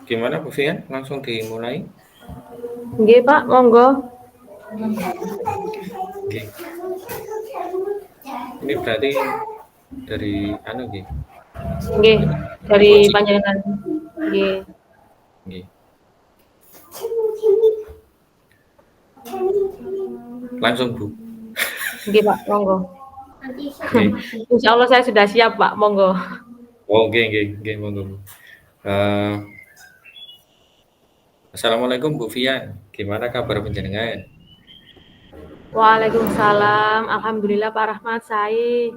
Gimana Bu Fian? Langsung dimulai? Nggih, Pak, monggo. Nggih. Ini berarti dari nggih. Nggih, dari Koji. panjenengan. Nggih. Nggih. Langsung Bu. Nggih, Pak, monggo. Nggih. Insyaallah saya sudah siap, Pak, monggo. Oh, nggih, monggo Bu. Assalamualaikum Bu Fian. Gimana kabar panjenengan? Waalaikumsalam. Alhamdulillah Pak Rahmat sae.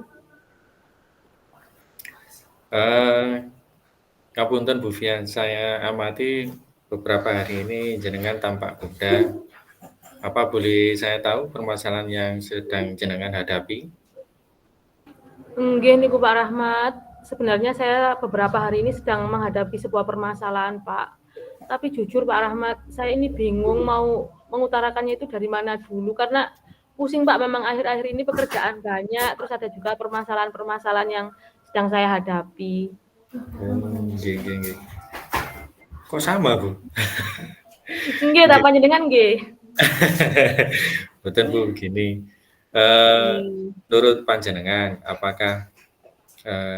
Ngapunten Bu Fian, saya amati beberapa hari ini jenengan tampak kuda. Apa boleh saya tahu permasalahan yang sedang jenengan hadapi? Nggih niku Pak Rahmat. Sebenarnya saya beberapa hari ini sedang menghadapi sebuah permasalahan, Pak. Tapi jujur Pak Rahmat, saya ini bingung mau mengutarakannya itu dari mana dulu karena pusing Pak, memang akhir-akhir ini pekerjaan banyak, terus ada juga permasalahan-permasalahan yang sedang saya hadapi. Nggih. Kok sama, Bu? Nggih, tak panjenengan nggih. Betul Bu, gini. Menurut panjenengan, apakah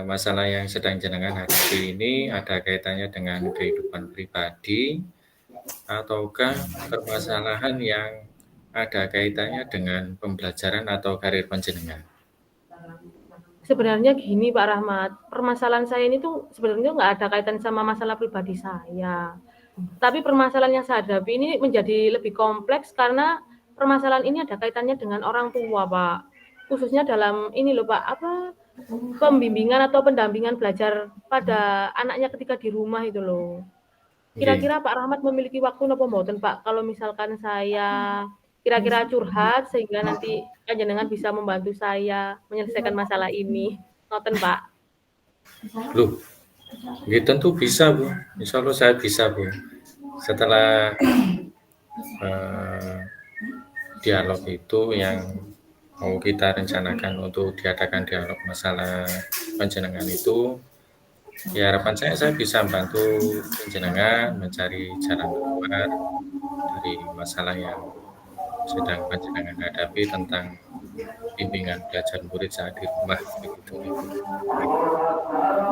masalah yang sedang jenengan hadapi ini ada kaitannya dengan kehidupan pribadi ataukah permasalahan yang ada kaitannya dengan pembelajaran atau karir panjenengan? Sebenarnya gini Pak Rahmat, permasalahan saya ini tuh sebenarnya nggak ada kaitan sama masalah pribadi saya. Tapi permasalahan yang saya hadapi ini menjadi lebih kompleks karena permasalahan ini ada kaitannya dengan orang tua, Pak. Khususnya dalam ini loh, Pak, pembimbingan atau pendampingan belajar pada anaknya ketika di rumah itu loh. Kira-kira Pak Rahmat memiliki waktu napa mboten, Pak? Kalau misalkan saya kira-kira curhat sehingga nanti panjenengan bisa membantu saya menyelesaikan masalah ini. Ngoten, Pak. Loh, tentu bisa, Bu. Insya Allah saya bisa, Bu. Setelah dialog itu yang mau kita rencanakan untuk diadakan dialog masalah panjenengan itu, ya harapan saya bisa membantu panjenengan mencari jalan keluar dari masalah yang sedang panjenengan hadapi tentang bimbingan belajar murid saat di rumah begitu.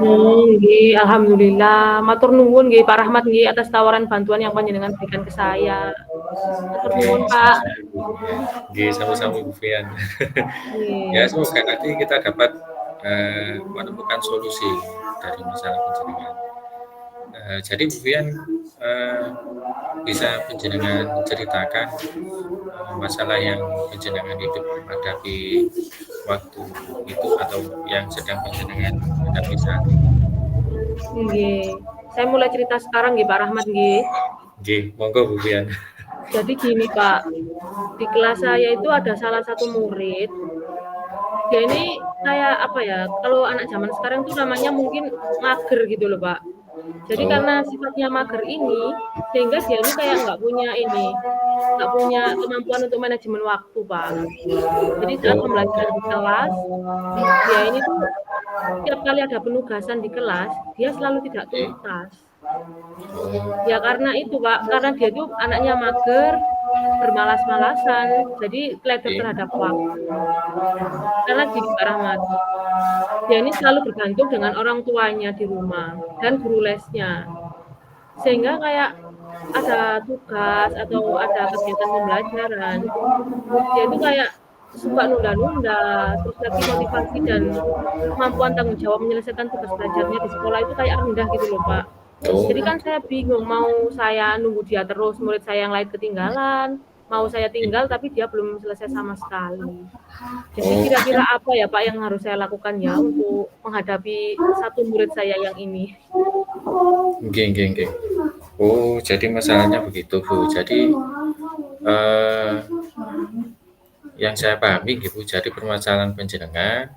Nggih, alhamdulillah. Matur nuwun nggih Pak Rahmat nggih atas tawaran bantuan yang panjenengan berikan ke saya. Matur nuwun, Pak. Nggih, sama-sama Bu Fian. Ya, semoga nanti kita dapat menemukan solusi dari masalah panjenengan. Jadi Bu Fian bisa panjenengan ceritakan masalah yang panjenengan hidup hadapi waktu itu atau yang sedang panjenengan hadapi saat ini. Nggih. Saya mulai cerita sekarang nggih Pak Rahmat nggih. Nggih, monggo Bu Fian. Jadi gini Pak, di kelas saya itu ada salah satu murid. Dia ini kayak apa ya? Kalau anak zaman sekarang tuh namanya mungkin mager gitu loh Pak. Jadi karena sifatnya mager ini, sehingga dia ini kayak nggak punya kemampuan untuk manajemen waktu Pak. Jadi saat pembelajaran di kelas, dia ini tuh setiap kali ada penugasan di kelas, dia selalu tidak tuntas. Ya karena itu Pak, karena dia tuh anaknya mager, bermalas-malasan, jadi teledor terhadap waktu. Karena gini Pak Rahmat, dia ini selalu bergantung dengan orang tuanya di rumah dan guru lesnya. Sehingga kayak ada tugas atau ada kegiatan pembelajaran, dia itu kayak suka nunda-nunda, terus lagi motivasi dan kemampuan tanggung jawab menyelesaikan tugas belajarnya di sekolah itu kayak rendah gitu loh Pak. Jadi kan saya bingung, mau saya nunggu dia terus, murid saya yang lain ketinggalan, mau saya tinggal tapi dia belum selesai sama sekali. Jadi kira-kira apa ya Pak yang harus saya lakukan ya untuk menghadapi satu murid saya yang ini? Nggih. Oh, jadi masalahnya begitu Bu. Jadi yang saya pahami gitu, jadi permasalahan panjenengan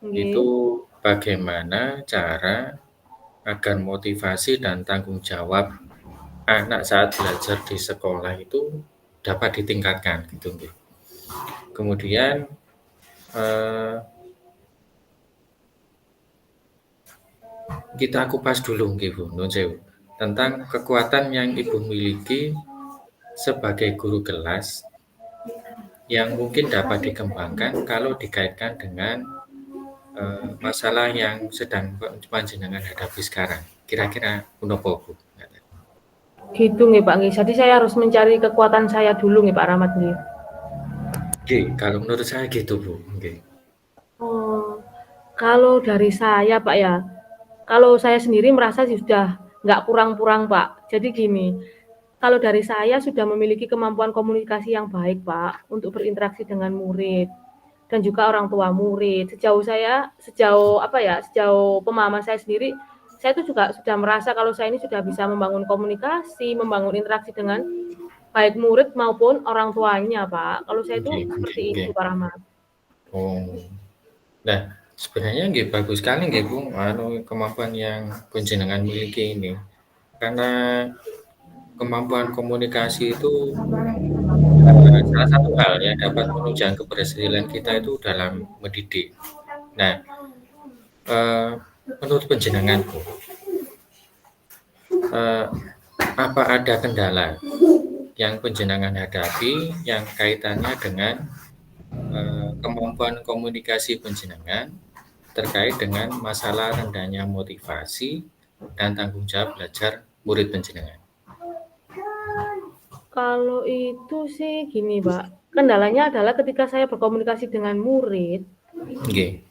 itu bagaimana cara agar motivasi dan tanggung jawab anak saat belajar di sekolah itu dapat ditingkatkan gitu nggih. Kemudian kita kupas dulu nggih Bu, nuwun sewu, tentang kekuatan yang Ibu miliki sebagai guru kelas yang mungkin dapat dikembangkan kalau dikaitkan dengan masalah yang sedang panjenengan hadapi sekarang. Kira-kira punapa Bu? Gitu nggih Pak nggih. Jadi saya harus mencari kekuatan saya dulu nggih Pak Rahmat nggih. Nggih, kalau menurut saya gitu Bu, nggih. Oh, kalau dari saya Pak ya, kalau saya sendiri merasa sudah nggak kurang-kurang Pak. Jadi gini, kalau dari saya sudah memiliki kemampuan komunikasi yang baik Pak, untuk berinteraksi dengan murid dan juga orang tua murid. Sejauh pemahaman saya sendiri, saya itu juga sudah merasa kalau saya ini sudah bisa membangun komunikasi, membangun interaksi dengan baik murid maupun orang tuanya Pak. Kalau saya itu Nggih nggih seperti itu nggih. Pak Rahmat. Oh. Nah, sebenarnya nggih bagus sekali nggih Bu, kemampuan yang panjenengan miliki ini. Karena kemampuan komunikasi itu salah satu hal yang dapat menunjang keberhasilan kita itu dalam mendidik. Nah, menurut panjenengan Bu, apa ada kendala yang panjenengan hadapi yang kaitannya dengan kemampuan komunikasi panjenengan terkait dengan masalah rendahnya motivasi dan tanggung jawab belajar murid panjenengan? Kalau itu sih gini Pak, kendalanya adalah ketika saya berkomunikasi dengan murid, Nggih.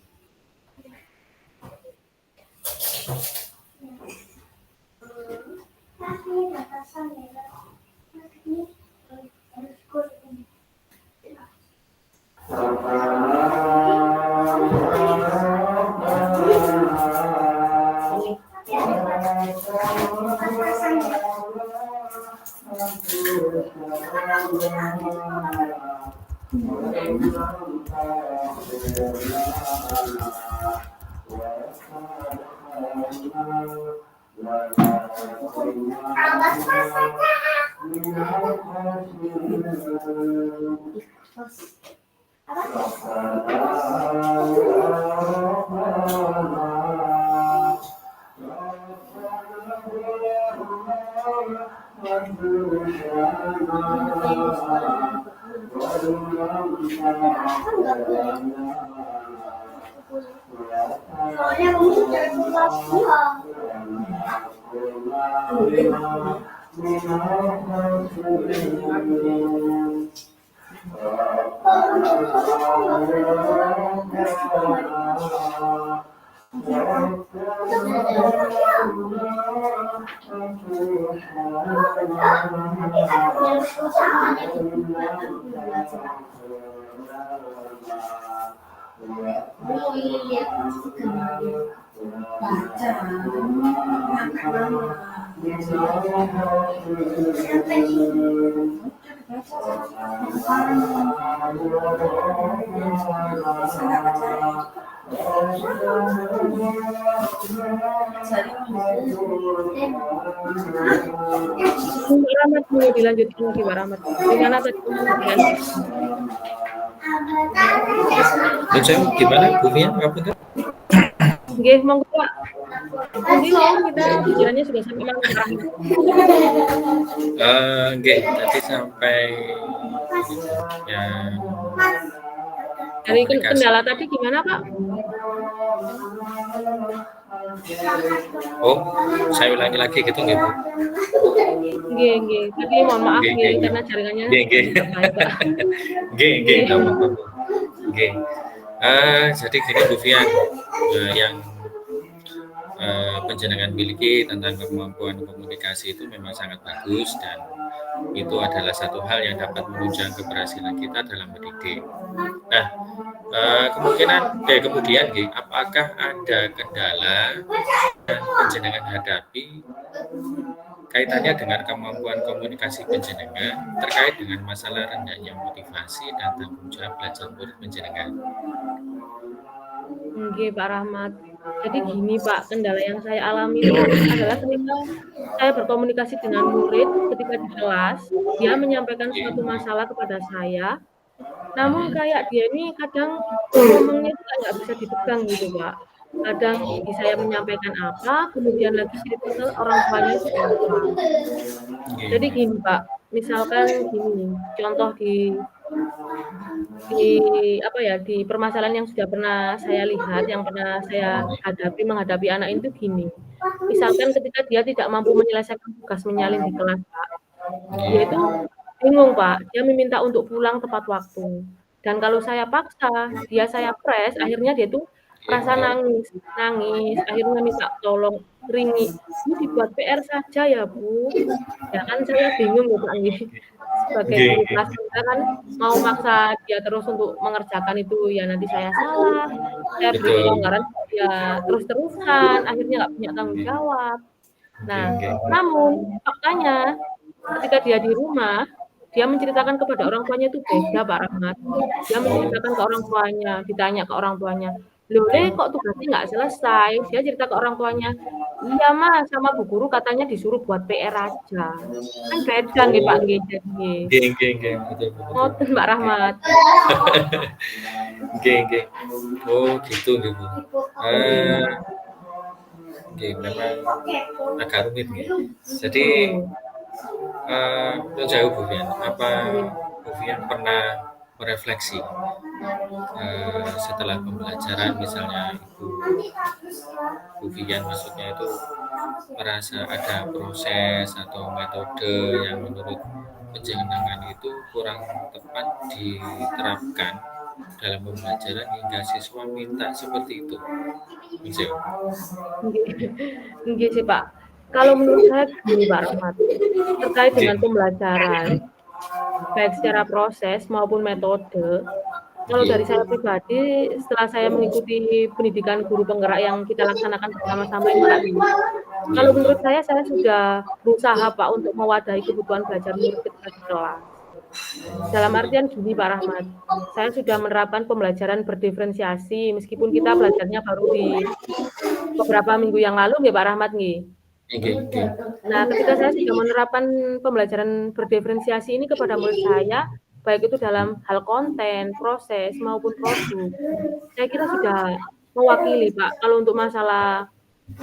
Mbak Rahmat mau dilanjutkan lagi Mbak Rahmat. Gimana tadi kemudian? Gimana Bu Mia? Ngapunten? Nggih, monggo Pak. Nanti mau kita pikirannya sudah sampai mana Pak Rahmat? Nggih, tadi sampai yang Dari komunikasi. kendala tadi gimana Pak? Oh, saya ulangi lagi gitu nggih Bu? Nggih. Tadi mohon maaf Nggih, nggih nggih, karena jaringannya nggih, nggih. tidak baik Pak. Nggih, Nggih. nggak apa-apa Bu. Nggih. Jadi gini Bu Fian, yang panjenengan miliki tentang kemampuan komunikasi itu memang sangat bagus dan itu adalah satu hal yang dapat menunjang keberhasilan kita dalam mendidik. Nah, kemudian apakah ada kendala yang panjenengan hadapi kaitannya dengan kemampuan komunikasi panjenengan terkait dengan masalah rendahnya motivasi dan tanggung jawab belajar murid panjenengan? Nggih Pak Rahmat. Jadi gini Pak, kendala yang saya alami itu adalah ketika saya berkomunikasi dengan murid ketika di kelas, dia menyampaikan Oke, suatu oke. masalah kepada saya, namun Mhm. kayak dia ini kadang ngomongnya itu kayak nggak bisa dipegang gitu Pak. Kadang di saya menyampaikan apa, kemudian lagi cerita ke orang tuanya itu apa. Oke, Jadi oke. gini Pak, misalkan gini, contoh di apa ya, di permasalahan yang sudah pernah saya lihat, yang pernah saya hadapi menghadapi anak itu gini, misalkan ketika dia tidak mampu menyelesaikan tugas menyalin di kelas, Kak, dia itu Oke. bingung, Pak, dia meminta untuk pulang tepat waktu. Dan kalau saya paksa, dia saya press, akhirnya dia tuh Oke, merasa oke. nangis nangis, akhirnya minta tolong, ringi, "Bu, dibuat PR saja ya, Bu." Ya kan saya bingung ya, Kak, nggih. Sebagai Oke, guru oke. kelas 3 kan mau maksa dia terus untuk mengerjakan itu, ya nanti saya salah, saya beri Betul. kelonggaran ya terus-terusan, akhirnya nggak punya tanggung Oke. jawab. Oke, Nah, oke. namun faktanya ketika dia di rumah, dia menceritakan kepada orang tuanya itu beda, Pak Rahmat. Dia Oh, menceritakan ke orang tuanya, ditanya ke orang tuanya, "Loh, Le, oke. kok tugasnya nggak selesai?" Dia cerita ke orang tuanya, "Iya, Mas, sama Bu Guru katanya disuruh buat PR aja." Kan beda nggih, Pak, Oh, nggih, jadi nggih. oke, oke, oke. Betul, betul, Ngoten, betul. Mbak Oke. Rahmat. Oke, oke. Oh, gitu, gitu. Nggih, Eh, oke, memang agak rumit nih. Jadi, nggih, menurut saya Bu Fian, apa nggih, Bu Fian pernah merefleksi setelah pembelajaran misalnya Bu Fian maksudnya itu merasa ada proses atau metode yang menurut penjenengan itu kurang tepat diterapkan dalam pembelajaran hingga siswa minta seperti itu. Misal, nggih. Nggih sih, Pak. Kalau menurut saya gini, Pak Rahmat, terkait oke, dengan pembelajaran, baik secara proses maupun metode, kalau oke, dari saya pribadi, setelah saya mengikuti pendidikan guru penggerak yang kita laksanakan bersama-sama ini, Kak, nih, oke, kalau betul. menurut saya sudah berusaha, Pak, untuk mewadahi kebutuhan belajar murid ketika di kelas. Dalam Oke, artian gini, Pak Rahmat, saya sudah menerapkan pembelajaran berdiferensiasi meskipun kita belajarnya baru di beberapa minggu yang lalu nggih, Pak Rahmat, nggih. oke, oke, Nah, ketika saya sudah menerapkan pembelajaran berdiferensiasi ini kepada murid saya, baik itu dalam hal konten, proses, maupun produk, saya kira sudah mewakili, Pak. Kalau untuk masalah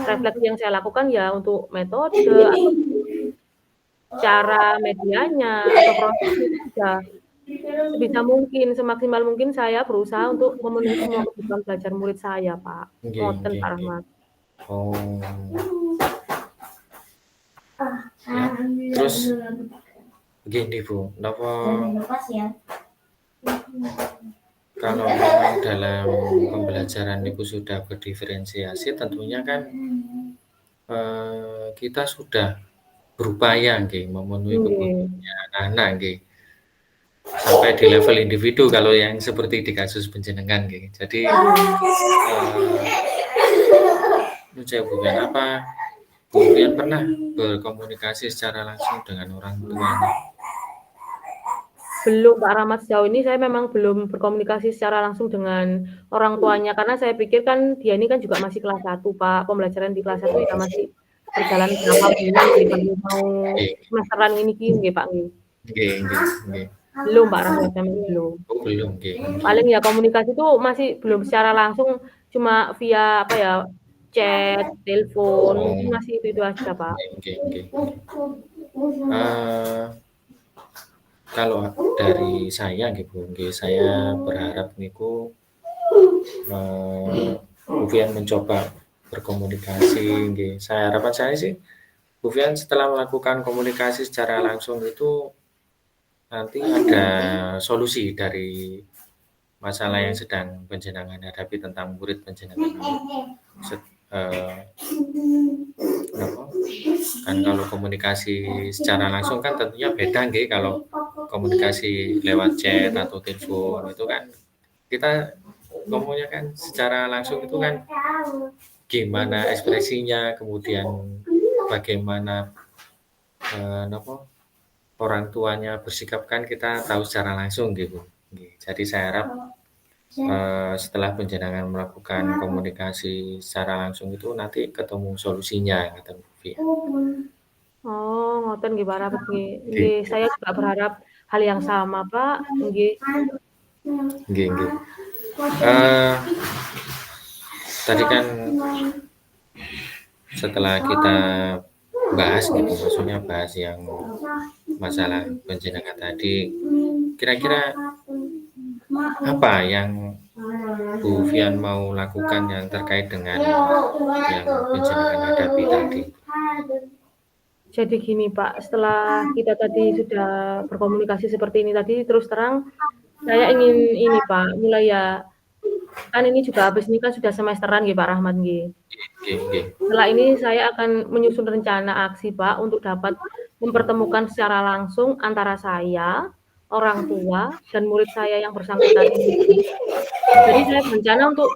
refleksi yang saya lakukan ya untuk metode atau cara medianya atau prosesnya itu sudah sebisa mungkin, semaksimal mungkin saya berusaha untuk memenuhi semua kebutuhan belajar murid saya, Pak. oke, Ngoten, oke, Pak oke. Rahmat. Oh, ya. Terus begini Bu, napa kalau memang dalam pembelajaran itu sudah berdiferensiasi, tentunya kan kita sudah berupaya nggih memenuhi Nggih, kebutuhannya anak-anak nggih, sampai di level individu kalau yang seperti di kasus panjenengan nggih. Jadi, nggih. menurut saya bukan apa, kemudian pernah berkomunikasi secara langsung dengan orang tuanya? Belum, Pak Rahmat, sejauh ini saya memang belum berkomunikasi secara langsung dengan orang tuanya, karena saya pikir kan dia ini kan juga masih kelas 1, Pak. Pembelajaran di kelas 1 ya masih berjalan berapa bulan nggih, baru mau Nggih, semesteran ini ki nggih, Pak, nggih. nggih, nggih, nggih. Belum, Pak Rahmat, memang belum. Oh, belum nggih, Paling nggih. ya komunikasi itu masih belum secara langsung, cuma via apa ya, chat, telepon, Oh, mungkin masih itu-itu aja, Pak. nggih, nggih, nggih. Kalau dari saya gitu, nggih, saya berharap niku Bu Fian mencoba berkomunikasi nggih. Harapan saya sih Bu Fian setelah melakukan komunikasi secara langsung itu nanti ada solusi dari masalah yang sedang panjenengan hadapi tentang murid panjenengan ini. Eee, napa, kan kalau komunikasi secara langsung kan tentunya beda nggih kalau komunikasi lewat chat atau telepon itu kan kita ngomongnya kan secara langsung itu kan gimana ekspresinya, kemudian bagaimana, napa, orang tuanya bersikap kan kita tahu secara langsung gitu. Nggih, jadi saya harap setelah panjenengan melakukan komunikasi secara langsung itu nanti ketemu solusinya ngoten Via. Oh, ngoten nggih Pak nggih. Nggih, Nggih, saya juga berharap hal yang sama, Pak. Nggih. nggih, nggih. Eee, Tadi kan setelah kita bahas gitu, maksudnya bahas yang masalah panjenengan tadi, kira-kira apa yang Bu Vian mau lakukan yang terkait dengan yang panjenengan hadapi tadi? Jadi gini Pak, setelah kita tadi sudah berkomunikasi seperti ini tadi, terus terang saya ingin ini Pak, mulai ya kan ini juga habis ini kan sudah semesteran nggih Pak Rahmat nggih. Nggih, nggih. Setelah ini saya akan menyusun rencana aksi Pak untuk dapat mempertemukan secara langsung antara saya, orang tua, dan murid saya yang bersangkutan ini. Jadi saya berencana untuk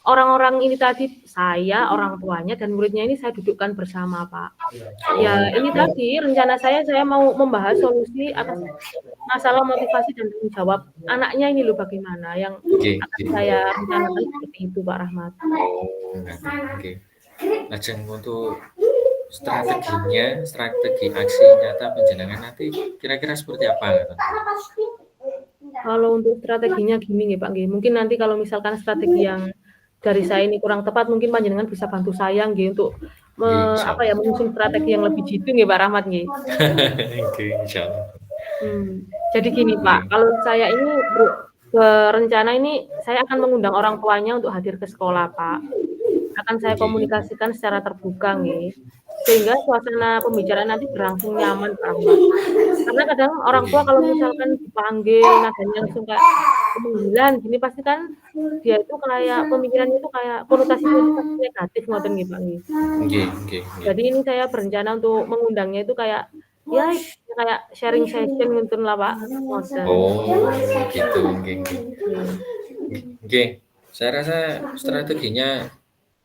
orang-orang ini tadi, saya, orang tuanya, dan muridnya ini saya dudukkan bersama, Pak. Ya Oh, ini tadi rencana saya mau membahas solusi atas masalah motivasi dan tanggung jawab anaknya ini loh bagaimana, yang nggih, akan nggih. saya rencanakan seperti itu, Pak Rahmat. Oh, nggih. Lajeng untuk strateginya, strategi aksi nyata panjenengan nanti kira-kira seperti apa ngoten? Kalau untuk strateginya gini nggih, Pak, nggih, mungkin nanti kalau misalkan strategi yang dari saya ini kurang tepat, mungkin panjenengan bisa bantu saya nggih untuk Nggih, apa ya, insyaallah. menyusun strategi yang lebih jitu nggih, Pak Rahmat nggih. Nggih, insyaallah. Jadi gini, Pak, Nggih, kalau saya ini berencana ini saya akan mengundang orang tuanya untuk hadir ke sekolah, Pak. Akan saya nggih. komunikasikan secara terbuka nggih, sehingga suasana pembicaraan nanti berlangsung nyaman, Pak Rahmat. Karena kadang orang tua kalau misalkan dipanggil nadanya langsung kayak pemanggilan gini pasti kan dia itu kayak pemikirannya itu kayak konotasinya itu pasti negatif ngoten nggih, Pak, nggih. Nggih, nggih, nggih. Jadi ini saya berencana untuk mengundangnya itu kayak, ya kayak sharing session ngoten lah, Pak, ngoten. Oh, gitu. Nggih, nggih. Nggih. Nggih, saya rasa strateginya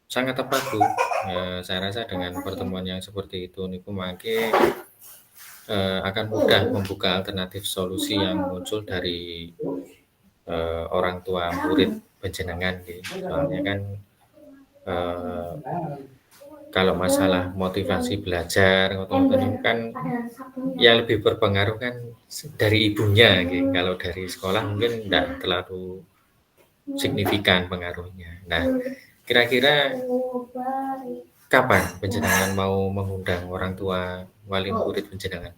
sangat tepat, Bu. Saya rasa dengan pertemuan yang seperti itu niku mangke akan mudah membuka alternatif solusi yang muncul dari orang tua murid panjenengan nggih. Soalnya kan eh, kalau masalah motivasi belajar ngoten-ngoten niku kan yang lebih berpengaruh kan dari ibunya nggih. Kalau dari sekolah mungkin tidak terlalu signifikan pengaruhnya. Nah, kira-kira kapan panjenengan mau mengundang orang tua wali murid panjenengan?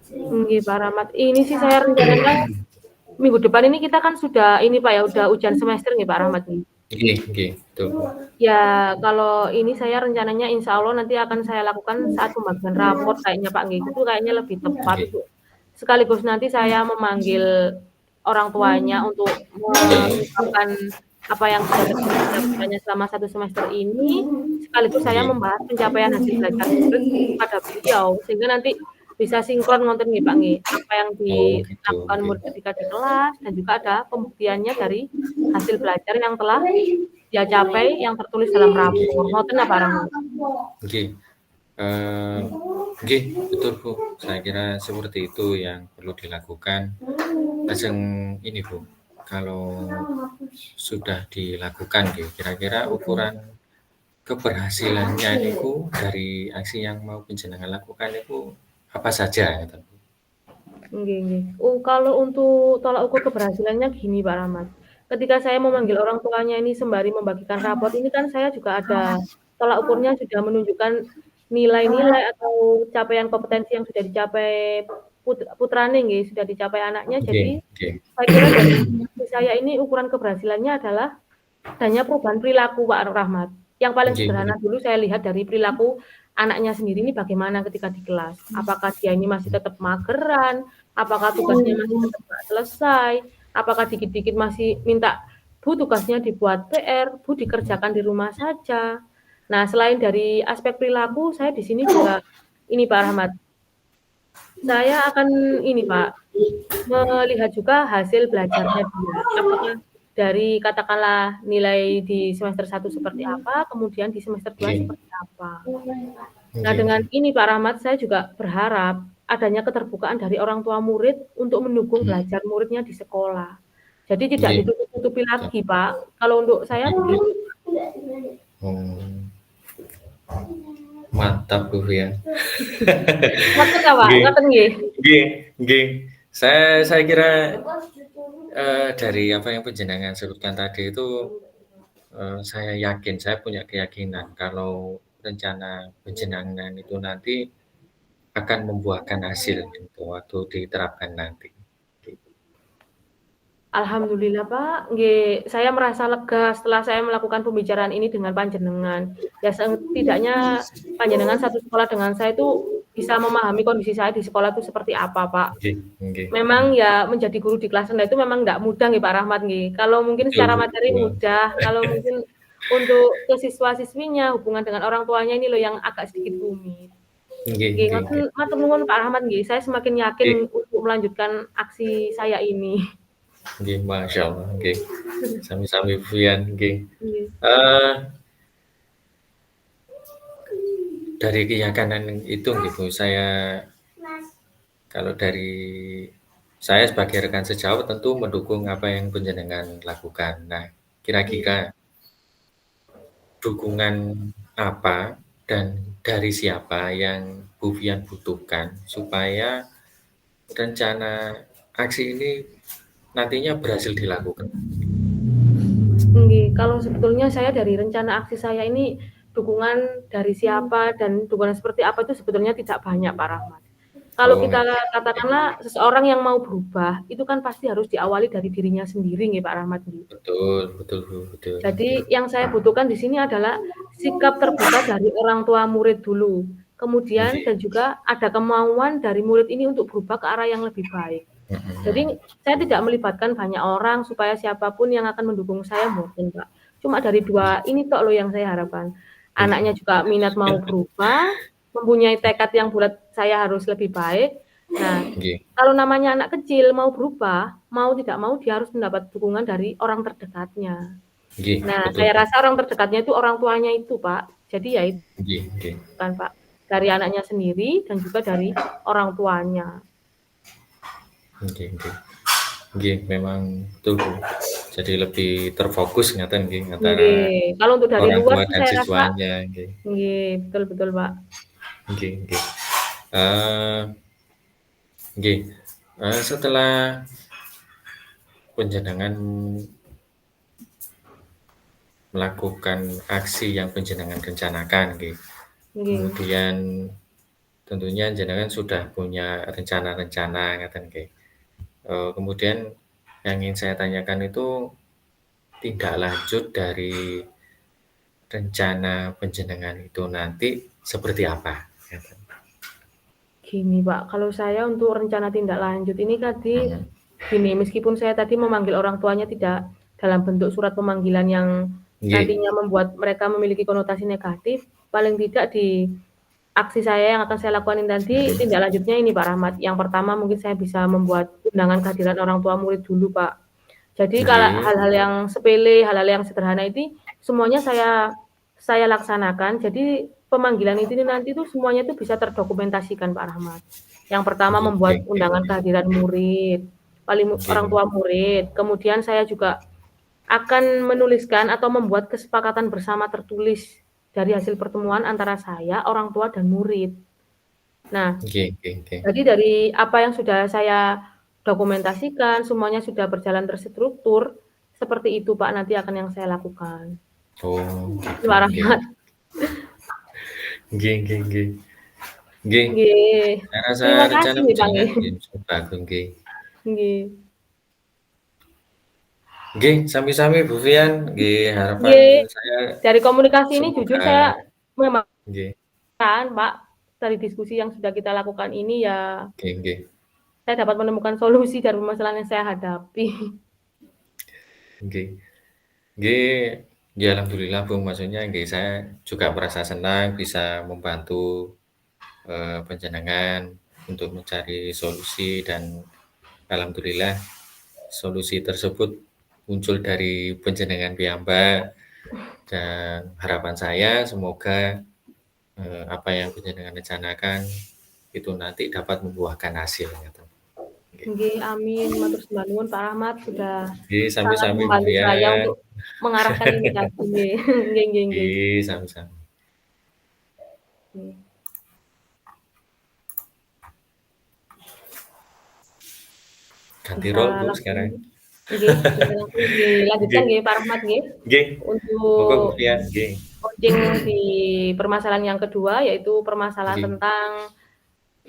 Nggih, Pak Rahmat. Ini sih saya rencanakan minggu depan ini kita kan sudah ini, Pak, ya, udah ujian semester nggih, Pak Rahmat nih. Nggih, nggih, betul. Ya, kalau ini saya rencananya insya Allah nanti akan saya lakukan saat pembagian rapor kayaknya, Pak, nggih. Itu kayaknya lebih tepat Nggih, untuk sekaligus nanti saya memanggil orang tuanya untuk nggih, mengungkapkan apa yang sudah terjadi dapatnya selama 1 semester ini, sekaligus saya nggih. membahas pencapaian hasil belajar murid kepada beliau, sehingga nanti bisa sinkron ngoten nggih, Pak, nggih. Apa yang Oh, gitu, dilakukan nggih. murid ketika di kelas dan juga ada pembuktiannya dari hasil belajar yang telah dia capai yang tertulis dalam rapor. Ngoten apa, Rahmat? Nggih. Eee, nggih, betul, Bu. Saya kira seperti itu yang perlu dilakukan. Lajeng ini, Bu, kalau sudah dilakukan nggih, kira-kira ukuran keberhasilannya niku dari aksi yang mau panjenengan lakukan niku apa saja ngoten, Bu? Nggih, nggih. Kalau untuk tolak ukur keberhasilannya gini, Pak Rahmat. Ketika saya memanggil orang tuanya ini sembari membagikan rapor, ini kan saya juga ada tolak ukurnya sudah menunjukkan nilai-nilai atau capaian kompetensi yang sudah dicapai putrane nggih, sudah dicapai anaknya. Nggih, Jadi nggih. saya kira dari saya ini ukuran keberhasilannya adalah adanya perubahan perilaku, Pak Rahmat. Yang paling Nggih, sederhana nggih. dulu saya lihat dari perilaku anaknya sendiri ini bagaimana ketika di kelas. Apakah dia ini masih tetap mageran, apakah tugasnya masih tetap nggak selesai, apakah dikit-dikit masih minta, "Bu, tugasnya dibuat PR, Bu, dikerjakan di rumah saja." Nah, selain dari aspek perilaku, saya di sini juga ini Pak Rahmat, saya akan ini Pak, melihat juga hasil belajarnya dia. Apakah dari katakanlah nilai di semester 1 seperti apa, kemudian di semester 2 Nggih, seperti apa. Nah, nggih, dengan nggih. ini Pak Rahmat, saya juga berharap adanya keterbukaan dari orang tua murid untuk mendukung Mmm, belajar muridnya di sekolah. Jadi tidak Nggih, ditutup-tutupi betul. lagi, Pak. Kalau untuk saya Nggih, nggih. begitu. Oh, mantap Bu ya. Ngoten ta, Pak? Nggih, Ngoten nggih? nggih, nggih. Saya kira, dari apa yang panjenengan sebutkan tadi itu, saya yakin, saya punya keyakinan kalau rencana panjenengan itu nanti akan membuahkan hasil gitu waktu diterapkan nanti, gitu. Alhamdulillah, Pak, nggih, saya merasa lega setelah saya melakukan pembicaraan ini dengan panjenengan. Ya setidaknya panjenengan satu sekolah dengan saya itu bisa memahami kondisi saya di sekolah itu seperti apa, Pak. Nggih, nggih. Memang ya menjadi guru di kelas rendah itu memang nggak mudah nggih Pak Rahmat nggih. Kalau mungkin Betul, secara Bu, materi betul. mudah, kalau mungkin untuk ke siswa-siswinya, hubungan dengan orang tuanya ini loh yang agak sedikit rumit. Nggih, Nggih, nggih, ngoten nggih. matur nuwun Pak Rahmat nggih, saya semakin yakin Nggih, untuk melanjutkan aksi saya ini. nggih, masyaallah, nggih. Sami-sami Bu Yan, nggih. Nggih, Eee, dari keyakinan itu nggih Bu, kalau dari saya sebagai rekan sejawat tentu mendukung apa yang panjenengan lakukan. Nah, nggih. kira-kira dukungan apa dan dari siapa yang Bu Fian butuhkan supaya rencana aksi ini nantinya berhasil dilakukan? Nggih, kalau sebetulnya saya dari rencana aksi saya ini dukungan dari siapa dan dukungan seperti apa itu sebetulnya tidak banyak Pak Rahmat. Kalau Oh, kita nggak, katakanlah seseorang yang mau berubah, itu kan pasti harus diawali dari dirinya sendiri nggih Pak Rahmat nggih. betul, betul Bu, betul. Jadi yang saya butuhkan di sini adalah sikap terbuka dari orang tua murid dulu. Kemudian Nggih, dan juga ada kemauan dari murid ini untuk berubah ke arah yang lebih baik. mhm, Jadi saya tidak melibatkan banyak orang supaya siapapun yang akan mendukung saya mungkin, Pak. Cuma dari 2 ini tok loh yang saya harapkan. Anaknya nggih, juga minat mau berubah, mempunyai tekad yang bulat saya harus lebih baik. Nah, nggih, kalau namanya anak kecil mau berubah, mau tidak mau dia harus mendapat dukungan dari orang terdekatnya. nggih, Nah, betul saya Bu, rasa orang terdekatnya itu orang tuanya itu, Pak. Jadi ya itu nggih, nggih, kan, Pak. Dari anaknya sendiri dan juga dari orang tuanya. nggih, nggih. Nggih, memang betul Bu. Jadi lebih terfokus ngaten nggih antara Nggih, kalau untuk dari orang luar tua sih dan saya rasa siswanya nggih. nggih, betul betul, Pak. Nggih, nggih. Eee, nggih, setelah panjenengan melakukan aksi yang panjenengan rencanakan nggih, Nggih, kemudian tentunya jenengan sudah punya rencana-rencana ngaten nggih. Kemudian yang ingin saya tanyakan itu tindak lanjut dari rencana panjenengan itu nanti seperti apa? Ngaten. gini, Pak, kalau saya untuk rencana tindak lanjut ini tadi Mhm. gini, meskipun saya tadi memanggil orang tuanya tidak dalam bentuk surat pemanggilan yang Nggih, nantinya membuat mereka memiliki konotasi negatif, paling tidak di aksi saya yang akan saya lakukan ini nanti tindak mhm. lanjutnya ini Pak Rahmat, yang pertama mungkin saya bisa membuat undangan kehadiran orang tua murid dulu, Pak. Jadi kalau Nggih, hal-hal yang sepele, hal-hal yang sederhana ini semuanya saya laksanakan. Jadi pemanggilan itu nanti tuh semuanya itu bisa terdokumentasikan Pak Rahmat. Yang pertama nggih, nggih, membuat nggih, undangan nggih. kehadiran murid, orang Nggih, tua murid. Kemudian saya juga akan menuliskan atau membuat kesepakatan bersama tertulis dari hasil pertemuan antara saya, orang tua, dan murid. Nah, nggih, nggih, nggih. jadi dari apa yang sudah saya dokumentasikan, semuanya sudah berjalan terstruktur, seperti itu Pak nanti akan yang saya lakukan. Oh, Itu gitu. Pak Nggih. Rahmat. Nggih, nggih, nggih. Nggih, Nggih. saya rasa Terima rencana kasih nggih Pak panjenengan nggih. nggih bagus nggih. Nggih. Nggih, sami-sami Bu Fian, nggih harapan Nggih, saya dari komunikasi ini jujur semoga saya memang nggih, Pak, dari diskusi yang sudah kita lakukan ini ya, nggih, nggih, saya dapat menemukan solusi dari permasalahan yang saya hadapi. nggih. Nggih, ya alhamdulillah Bu, maksudnya nggih saya juga merasa senang bisa membantu, panjenengan untuk mencari solusi dan alhamdulillah solusi tersebut muncul dari panjenengan piyambak dan harapan saya semoga, apa yang panjenengan rencanakan itu nanti dapat membuahkan hasil, ngoten. Nggih, amin. Matur sembah nuwun Pak Rahmat sudah Nggih, sangat sami-sami Bu membantu saya Fian. untuk mengarahkan ini tadi nggih. Nggih nggih nggih. Nggih, sami-sami. Nggih. Ganti Bisa role Bu langsung sekarang. nggih, bisa langsung dilanjutkan Nggih. nggih Pak Rahmat nggih, Nggih. Monggo Bu untuk Fian, nggih. coaching di permasalahan yang kedua, yaitu permasalahan Nggih. tentang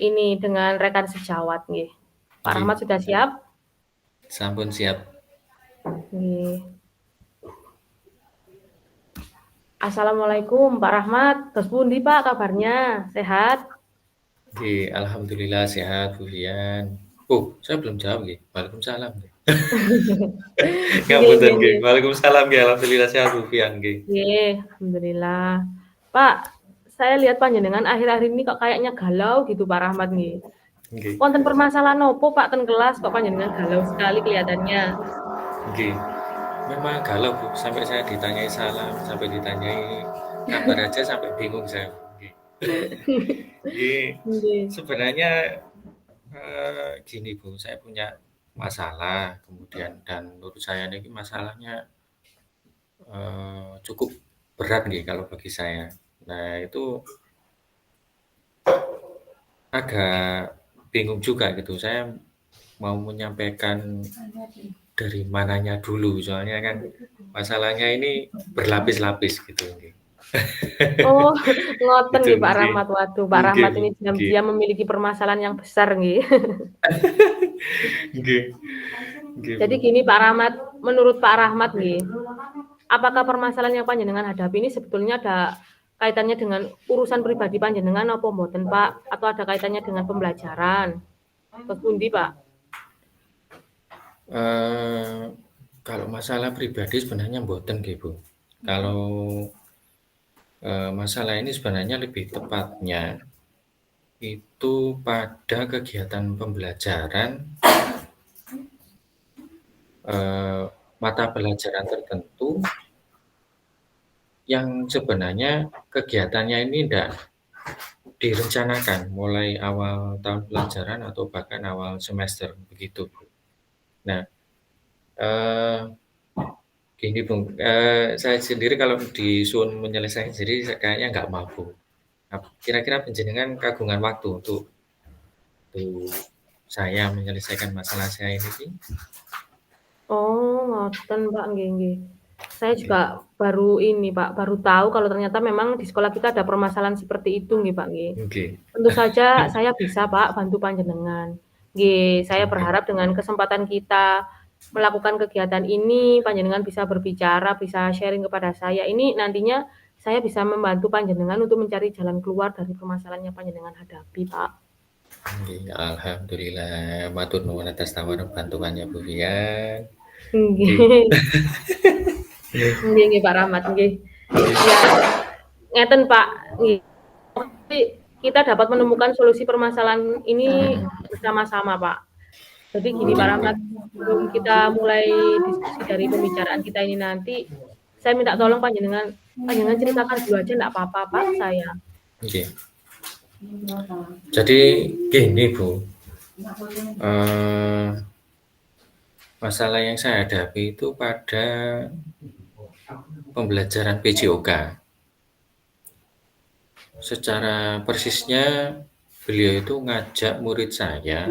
ini dengan rekan sejawat nggih. Pak Nggih. Rahmat sudah siap? Sampun siap. Nggih. Assalamualaikum Pak Rahmat, tos pundi Pak kabarnya? Sehat? Nggih, alhamdulillah sehat Bu Fian. Oh, saya belum jawab nggih. Waalaikumsalam nggih. Nggih Ngapunten nggih nggih. nggih. Waalaikumsalam nggih, alhamdulillah sehat Bu Fian nggih. Nggih, alhamdulillah. Pak, saya lihat panjenengan akhir-akhir ini kok kayaknya galau gitu Pak Rahmat nggih. Nggih. Wonten permasalahan opo Pak ten kelas kok panjenengan galau sekali kelihatannya? Nggih. Memang galau Bu, sampai saya ditanyai salam, sampai ditanyai kabar aja sampai bingung saya. Nggih. Nggih. Nggih. Sebenarnya gini Bu, saya punya masalah kemudian dan menurut saya ini masalahnya cukup berat nggih kalau bagi saya. Nah, itu agak bingung juga gitu. Saya mau menyampaikan dari mananya dulu, soalnya kan masalahnya ini berlapis-lapis gitu nggih. Oh, ngoten Gitu nggih Pak nggih. Rahmat. Waduh, Pak Nggih, Rahmat ini nggih. diam-diam memiliki permasalahan yang besar nggih. Nggih. Nggih, Jadi Bu. gini Pak Rahmat, menurut Pak Rahmat nggih, apakah permasalahan yang panjenengan hadapi ini sebetulnya ada kaitannya dengan urusan pribadi panjenengan apa mboten Pak? Atau ada kaitannya dengan pembelajaran? Tos pundi Pak? Kalau masalah pribadi sebenarnya mboten nggih, Bu. Kalau masalah ini sebenarnya lebih tepatnya itu pada kegiatan pembelajaran mata pelajaran tertentu yang sebenarnya kegiatannya ini tidak direncanakan mulai awal tahun pelajaran atau bahkan awal semester begitu. Nah, gini Bung, saya sendiri kalau disuruh menyelesaikan sendiri kayaknya nggak mampu. Nah, kira-kira penjenengan kagungan waktu untuk saya menyelesaikan masalah saya ini sih? Oh, ngoten Pak, nggih nggih. Saya Oke. juga baru ini Pak, baru tahu kalau ternyata memang di sekolah kita ada permasalahan seperti itu nggih Pak, nggih. Oke. Tentu saja saya bisa Pak bantu panjenengan. Nggih, saya Oke. berharap dengan kesempatan kita melakukan kegiatan ini, panjenengan bisa berbicara, bisa sharing kepada saya. Ini nantinya saya bisa membantu panjenengan untuk mencari jalan keluar dari permasalahan yang panjenengan hadapi, Pak. Nggih, alhamdulillah matur nuwun atas tawaran bantuannya Bu Fian. Nggih. Nggih. Nggih nggih Pak Rahmat, nggih. Ya, ngeten Pak, nggih. Kita dapat menemukan solusi permasalahan ini bersama-sama, Pak. Jadi gini Pak Nggih, Bu. Rahmat, sebelum kita mulai diskusi dari pembicaraan kita ini nanti, saya minta tolong panjenengan ceritakan dulu aja nggak apa-apa Pak saya. Nggih. Jadi gini Bu, masalah yang saya hadapi itu pada pembelajaran PJOK. Secara persisnya beliau itu ngajak murid saya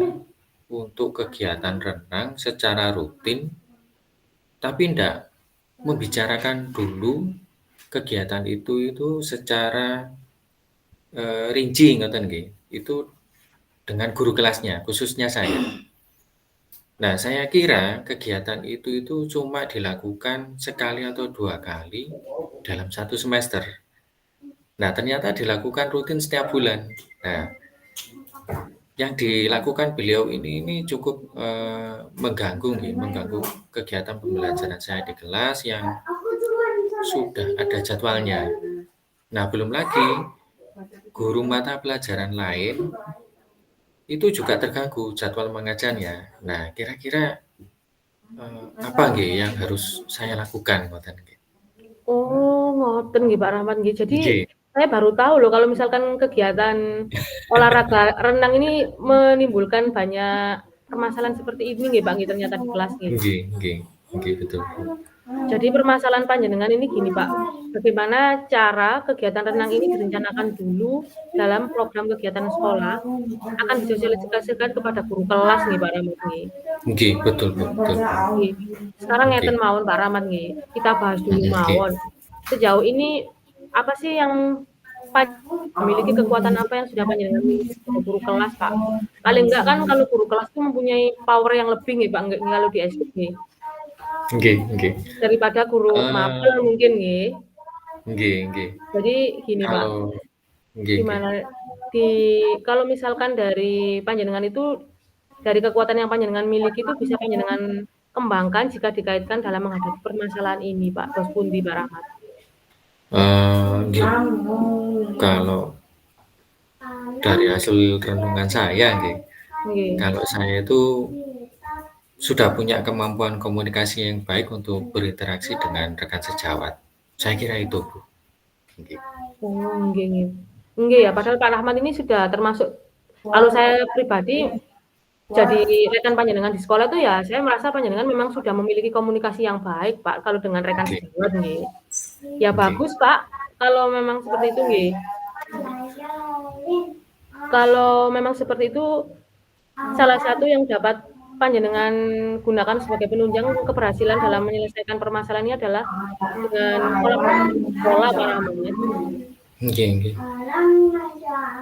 untuk kegiatan renang secara rutin, tapi tidak membicarakan dulu kegiatan itu secara rinci ngoten nggih. Itu dengan guru kelasnya, khususnya saya. Nah, saya kira kegiatan itu cuma dilakukan sekali atau 2 kali dalam 1 semester. Nah, ternyata dilakukan rutin setiap bulan. Nah, yang dilakukan beliau ini cukup mengganggu nggih, mengganggu kegiatan pembelajaran saya di kelas yang sudah ada jadwalnya. Nah, belum lagi guru mata pelajaran lain itu juga terganggu jadwal mengajarnya. Nah, kira-kira apa nggih yang harus saya lakukan ngoten nggih? Oh, ngoten nggih Pak Rahmat nggih. Jadi Nggih. saya baru tahu loh kalau misalkan kegiatan olahraga renang ini menimbulkan banyak permasalahan seperti ini nggih, Pak, nggih ternyata di kelas nggih. Nggih nggih nggih, betul. Jadi permasalahan panjenengan ini gini, Pak, bagaimana cara kegiatan renang ini direncanakan dulu dalam program kegiatan sekolah, akan disosialisasikan kepada guru kelas nggih, Pak Rahmat nggih. Nggih, betul, Bu, betul, Bu. Nggih. Sekarang Nggih. ngeten mawon Pak Rahmat nggih, kita bahas dulu Nggih. mawon. Sejauh ini apa sih yang memiliki kekuatan apa yang sudah panjenengan miliki sebagai guru kelas, Pak? Paling enggak kan kalau guru kelas itu mempunyai power yang lebih nggih, Pak, kalau di SD nggih. Nggih nggih. Daripada guru mapel mungkin nggih. Nggih nggih. Jadi gini, Pak, Kalau nggih nggih. gimana kalau misalkan dari panjenengan itu, dari kekuatan yang panjenengan miliki itu bisa panjenengan kembangkan jika dikaitkan dalam menghadapi permasalahan ini, Pak. Terus pundi, Pak Rahmat? Nggih. Kalau dari hasil renungan saya nggih, Nggih. kalau saya itu sudah punya kemampuan komunikasi yang baik untuk berinteraksi dengan rekan sejawat. Saya kira itu, Bu. Nggih. Oh, nggih nggih. Nggih ya, padahal Pak Rahmat ini sudah termasuk, kalau saya pribadi jadi rekan panjenengan di sekolah itu ya, saya merasa panjenengan memang sudah memiliki komunikasi yang baik, Pak, kalau dengan rekan Nggih. sejawat nggih. Ya Nggih. bagus, Pak, kalau memang seperti itu nggih. Kalau memang seperti itu, salah satu yang dapat panjenengan gunakan sebagai penunjang keberhasilan dalam menyelesaikan permasalahan ini adalah dengan kolaborasi sekolah, Pak Rahmat. Nggih nggih.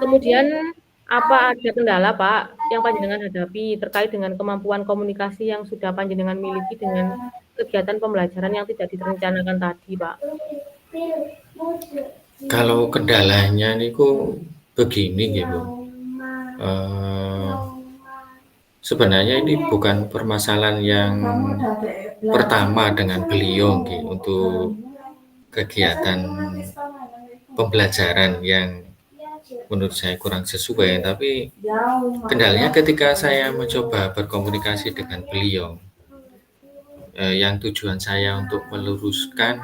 Kemudian apa ada kendala, Pak, yang panjenengan hadapi terkait dengan kemampuan komunikasi yang sudah panjenengan miliki dengan kegiatan pembelajaran yang tidak direncanakan tadi, Pak? Kalau kendalanya niku begini nggih, Bu. Sebenarnya ini bukan permasalahan yang pertama dengan beliau nggih, untuk kegiatan pembelajaran yang menurut saya kurang sesuai, tapi kendalanya ketika saya mencoba berkomunikasi dengan beliau, yang tujuan saya untuk meluruskan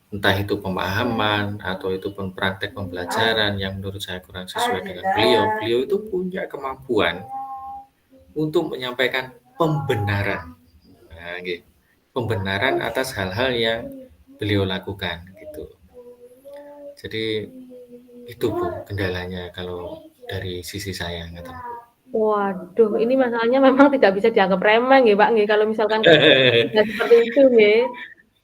entah itu pemahaman atau itu pun praktek pembelajaran yang menurut saya kurang sesuai dengan beliau. Beliau itu punya kemampuan untuk menyampaikan pembenaran, gitu. Pembenaran atas hal-hal yang beliau lakukan, gitu. Jadi itu, Bu, kendalanya kalau dari sisi saya, ngeten. Waduh, ini masalahnya memang tidak bisa dianggap remeh nggih, Pak, nggih, kalau misalkan sudah seperti itu nggih.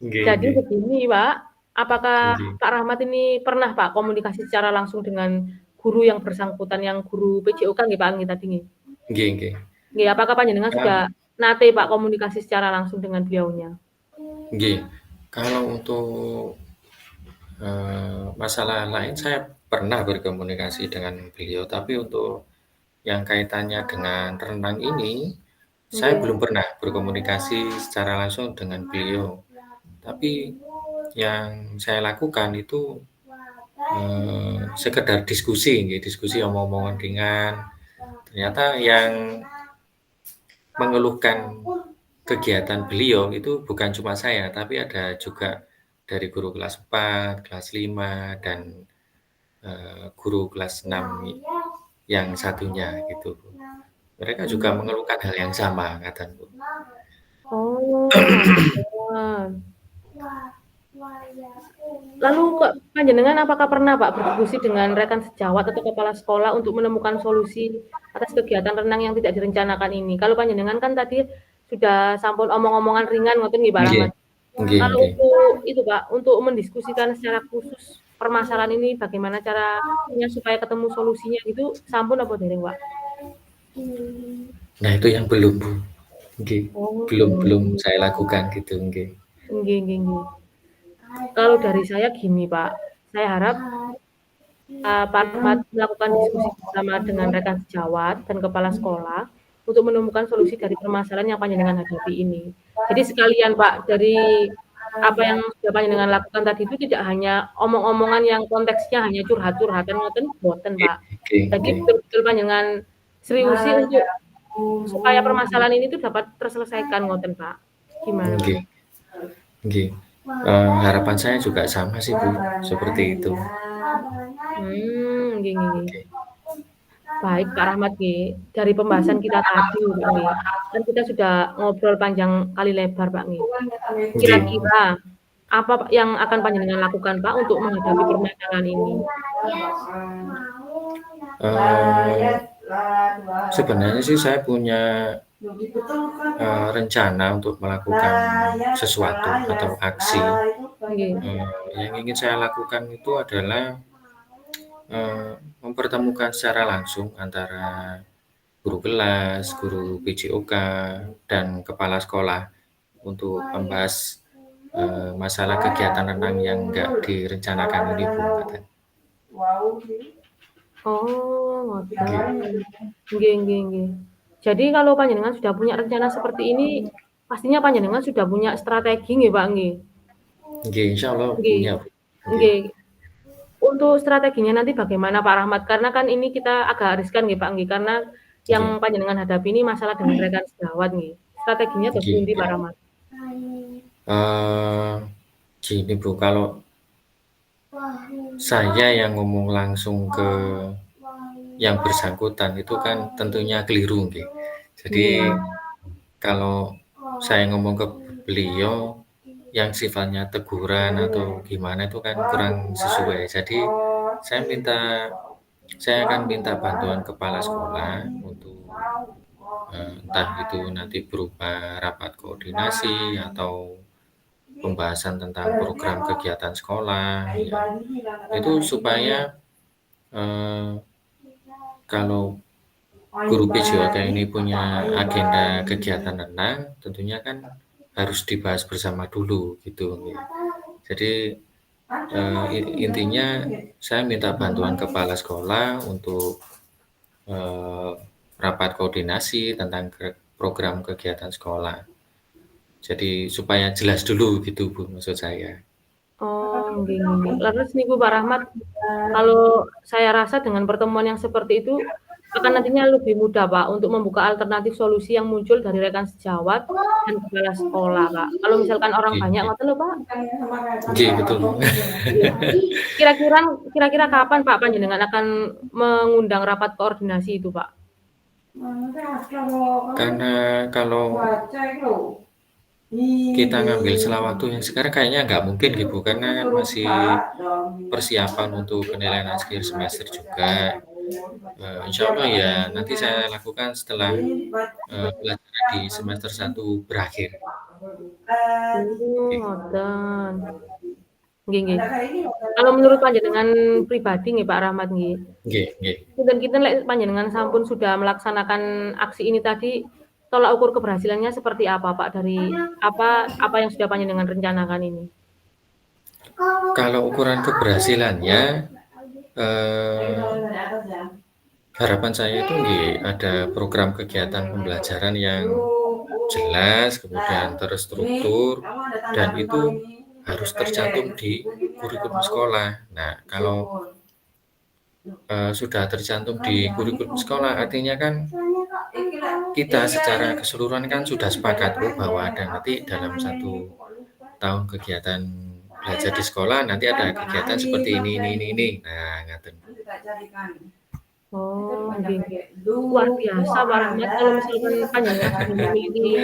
Nggih Jadi nggih. begini, Pak, apakah Nggih. Pak Rahmat ini pernah, Pak, komunikasi secara langsung dengan guru yang bersangkutan, yang guru PJOK nggih, Pak, nggih tadi nggih? Nggih nggih. Nggih, apakah panjenengan sudah nate, Pak, komunikasi secara langsung dengan beliaunya? Nggih. Kalau untuk masalah lain saya pernah berkomunikasi dengan beliau, tapi untuk yang kaitannya dengan renang ini, saya belum pernah berkomunikasi secara langsung dengan beliau. Tapi yang saya lakukan itu sekedar diskusi, nggih, diskusi omong-omongan ringan. Ternyata yang mengeluhkan kegiatan beliau itu bukan cuma saya, tapi ada juga dari guru kelas 4, kelas 5, dan guru kelas 6 yang satunya, gitu, Bu. Mereka juga mengeluhkan hal yang sama, ngaten, Bu. Oh, ngaten. Lalu panjenengan apakah pernah, Pak, berdiskusi dengan rekan sejawat atau kepala sekolah untuk menemukan solusi atas kegiatan renang yang tidak direncanakan ini? Kalau panjenengan kan tadi sudah sampun omong-omongan ringan ngoten nggih, Pak Nggih. Rahmat. Nggih Kalau nggih. untuk itu, Pak, untuk mendiskusikan secara khusus permasalahan ini bagaimana caranya supaya ketemu solusinya itu sampun apa dereng, Pak? Nah, itu yang belum, Bu. Nggih. Oh. Belum saya lakukan gitu, nggih. Nggih nggih nggih. Kalau dari saya gini, Pak, saya harap Pak Rahmat melakukan diskusi bersama dengan rekan sejawat dan kepala sekolah untuk menemukan solusi dari permasalahan yang panjenengan hadapi ini. Jadi sekalian, Pak, dari apa yang sudah panjenengan lakukan tadi itu tidak hanya omong-omongan yang konteksnya hanya curhat-curhatan ngoten boten, Pak. Nggih Jadi nggih. betul-betul panjenengan seriusi untuk supaya permasalahan ini tuh dapat terselesaikan ngoten, Pak. Gimana, Pak? Nggih. Nggih. Harapan saya juga sama sih, Bu, seperti itu. Nggih nggih nggih. Oke. Baik Pak Rahmat nggih, dari pembahasan kita tadi Pak nggih, kan kita sudah ngobrol panjang kali lebar Pak nggih. Nggih. Kira-kira apa yang akan panjenengan lakukan Pak untuk menghadapi permasalahan ini? Sebenarnya sih saya punya rencana untuk melakukan sesuatu atau aksi. Nggih. Yang ingin saya lakukan itu adalah mempertemukan secara langsung antara guru kelas, guru PJOK, dan kepala sekolah untuk membahas masalah kegiatan renang yang nggak direncanakan ini Bu. Oh, ngoten. Nggih. Jadi kalau panjenengan sudah punya rencana seperti ini, pastinya panjenengan sudah punya strategi nggih Pak nggih? Nggih, insyaallah Nggih. punya Bu. Nggih. Untuk strateginya nanti bagaimana Pak Rahmat? Karena kan ini kita agak riskan nggih Pak nggih, karena yang Nggih. panjenengan hadapi ini masalah dengan rekan sejawat nggih. Strateginya Nggih, pundi Pak nggih. Rahmat? Gini Bu, kalau saya yang ngomong langsung ke yang bersangkutan itu kan tentunya keliru nggih. Jadi kalau saya ngomong ke beliau yang sifatnya teguran atau gimana itu kan kurang sesuai. Jadi saya akan minta bantuan kepala sekolah untuk entah itu nanti berupa rapat koordinasi atau pembahasan tentang program kegiatan sekolah, ya. Itu supaya kalau guru PJOK ini punya agenda kegiatan renang, tentunya kan harus dibahas bersama dulu gitu. Jadi intinya saya minta bantuan kepala sekolah untuk rapat koordinasi tentang program kegiatan sekolah. Jadi supaya jelas dulu gitu Bu maksud saya. Oh, nggih. Lalu niku Pak Rahmat, kalau saya rasa dengan pertemuan yang seperti itu akan nantinya lebih mudah Pak untuk membuka alternatif solusi yang muncul dari rekan sejawat dan kepala sekolah Pak. Kalau misalkan orang banyak Nggih. ngoten lho Pak. Nggih, betul. Kira-kira kapan Pak panjenengan akan mengundang rapat koordinasi itu Pak? Karena kalau kita ngambil celah waktu yang sekarang kayaknya nggak mungkin gitu, karena kan masih persiapan untuk penilaian akhir semester juga. Insya Allah ya nanti saya lakukan setelah pelajaran di semester 1 berakhir. Ngoten. Nggih. Kalau menurut panjenengan pribadi nggih Pak Rahmat nggih. Nggih. Kinten lek panjenengan sampun sudah melaksanakan aksi ini tadi, tolak ukur keberhasilannya seperti apa Pak dari apa yang sudah panjenengan rencanakan ini? Kalau ukuran keberhasilannya, harapan saya itu ada program kegiatan pembelajaran yang jelas, kemudian terstruktur, dan itu harus tercantum di kurikulum sekolah. Nah, kalau sudah tercantum di kurikulum sekolah, artinya kan kita secara keseluruhan kan sudah sepakat bahwa ada nanti dalam 1 tahun kegiatan belajar di sekolah nanti ada kegiatan seperti ini. Nah, ngaten. Oh, nggih. Luar biasa Pak Rahmat kalau misalkan panjenengan sudah memiliki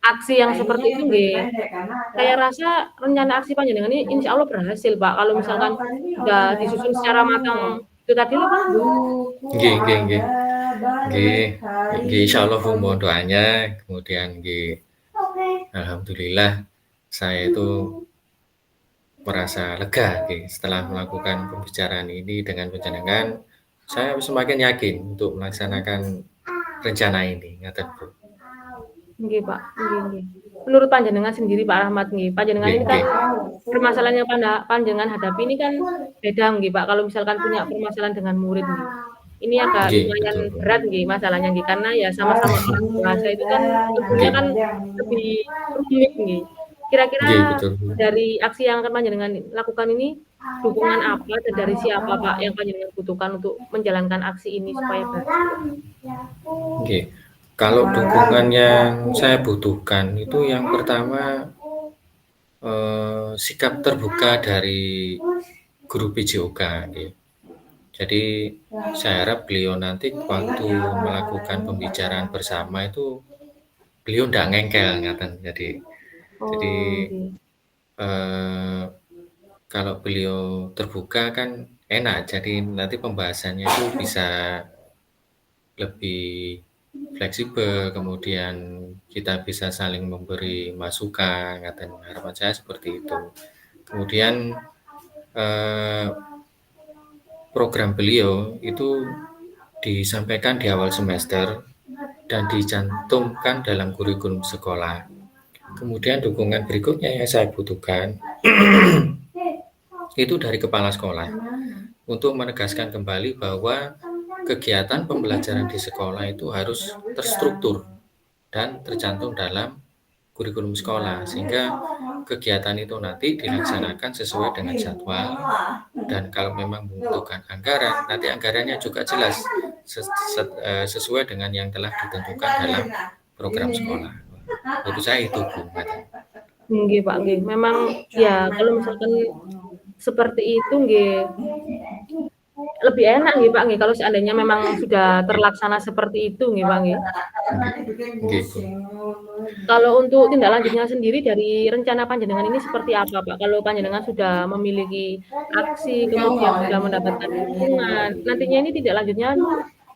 aksi yang seperti itu nggih. Saya rasa rencana aksi panjenengan ini insya Allah berhasil Pak, kalau misalkan sudah disusun secara matang. Itu tadi lho Pak. Nggih. Insyaallah Bu, mohon doanya. Kemudian alhamdulillah saya itu merasa lega setelah melakukan pembicaraan ini dengan panjenengan. Saya semakin yakin untuk melaksanakan rencana ini, ngaten Bu. Nggih Pak, nggih. Menurut panjenengan sendiri Pak Rahmat nggih, panjenengan ini kan permasalahan yang panjenengan hadapi ini kan beda nggih Pak, kalau misalkan punya permasalahan dengan murid nggih. Ini agak lumayan berat nggih masalahnya nggih, karena ya sama-sama orang dewasa itu kan tentunya kan lebih rumit nggih. Kira-kira dari aksi yang akan panjenengan lakukan ini, dukungan apa dan dari siapa Pak yang panjenengan butuhkan untuk menjalankan aksi ini supaya berhasil? Nggih. Kalau dukungan yang saya butuhkan itu yang pertama sikap terbuka dari guru PJOK nggih. Jadi saya harap beliau nanti waktu melakukan pembicaraan bersama itu beliau ndak ngengkel ngaten. Jadi Oh, nggih. eh, kalau beliau terbuka kan enak. Jadi nanti pembahasannya itu bisa lebih fleksibel, kemudian kita bisa saling memberi masukan, ngaten. Harapan saya seperti itu. Kemudian eh, program beliau itu disampaikan di awal semester dan dicantumkan dalam kurikulum sekolah. Kemudian dukungan berikutnya yang saya butuhkan itu dari kepala sekolah untuk menegaskan kembali bahwa kegiatan pembelajaran di sekolah itu harus terstruktur dan tercantum dalam kurikulum sekolah sehingga kegiatan itu nanti dilaksanakan sesuai dengan jadwal dan kalau memang membutuhkan anggaran nanti anggarannya juga jelas sesuai dengan yang telah ditentukan dalam program sekolah. Menurut saya itu Bu. Nggih, Pak, nggih. Memang ya kalau misalkan seperti itu nggih lebih enak nggih, Pak, nggih, kalau seandainya memang sudah terlaksana seperti itu nggih, Pak, nggih. Nggih, Bu. Kalau untuk tindak lanjutnya sendiri dari rencana panjenengan ini seperti apa, Pak? Kalau panjenengan sudah memiliki aksi, kemudian sudah mendapatkan dukungan, nantinya ini tindak lanjutnya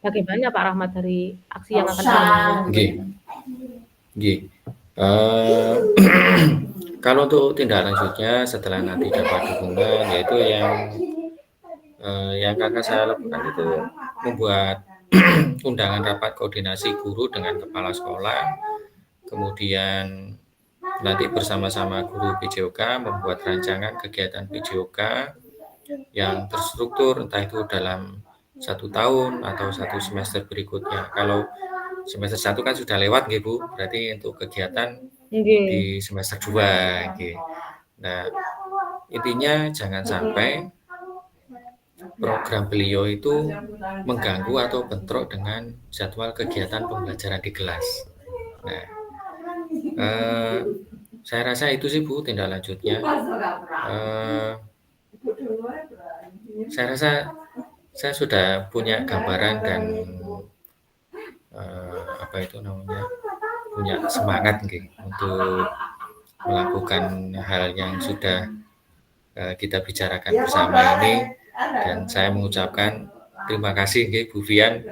bagaimana Pak Rahmat dari aksi yang akan panjenengan lakukan? Nggih. Nggih. Kalau untuk tindak lanjutnya setelah nanti dapat dukungan yaitu yang akan saya lakukan itu membuat undangan rapat koordinasi guru dengan kepala sekolah, kemudian nanti bersama-sama guru PJOK membuat rancangan kegiatan PJOK yang terstruktur entah itu dalam 1 tahun atau 1 semester berikutnya. Kalau semester 1 kan sudah lewat nggih Bu, berarti untuk kegiatan Nggih. di semester 2 nggih. Nah, intinya jangan sampai program beliau itu mengganggu atau bentrok dengan jadwal kegiatan pembelajaran di kelas. Nah, saya rasa itu sih Bu tindak lanjutnya. Saya rasa saya sudah punya gambaran dan apa itu namanya punya semangat gitu, untuk melakukan hal yang sudah kita bicarakan bersama ini dan saya mengucapkan terima kasih Bu Fian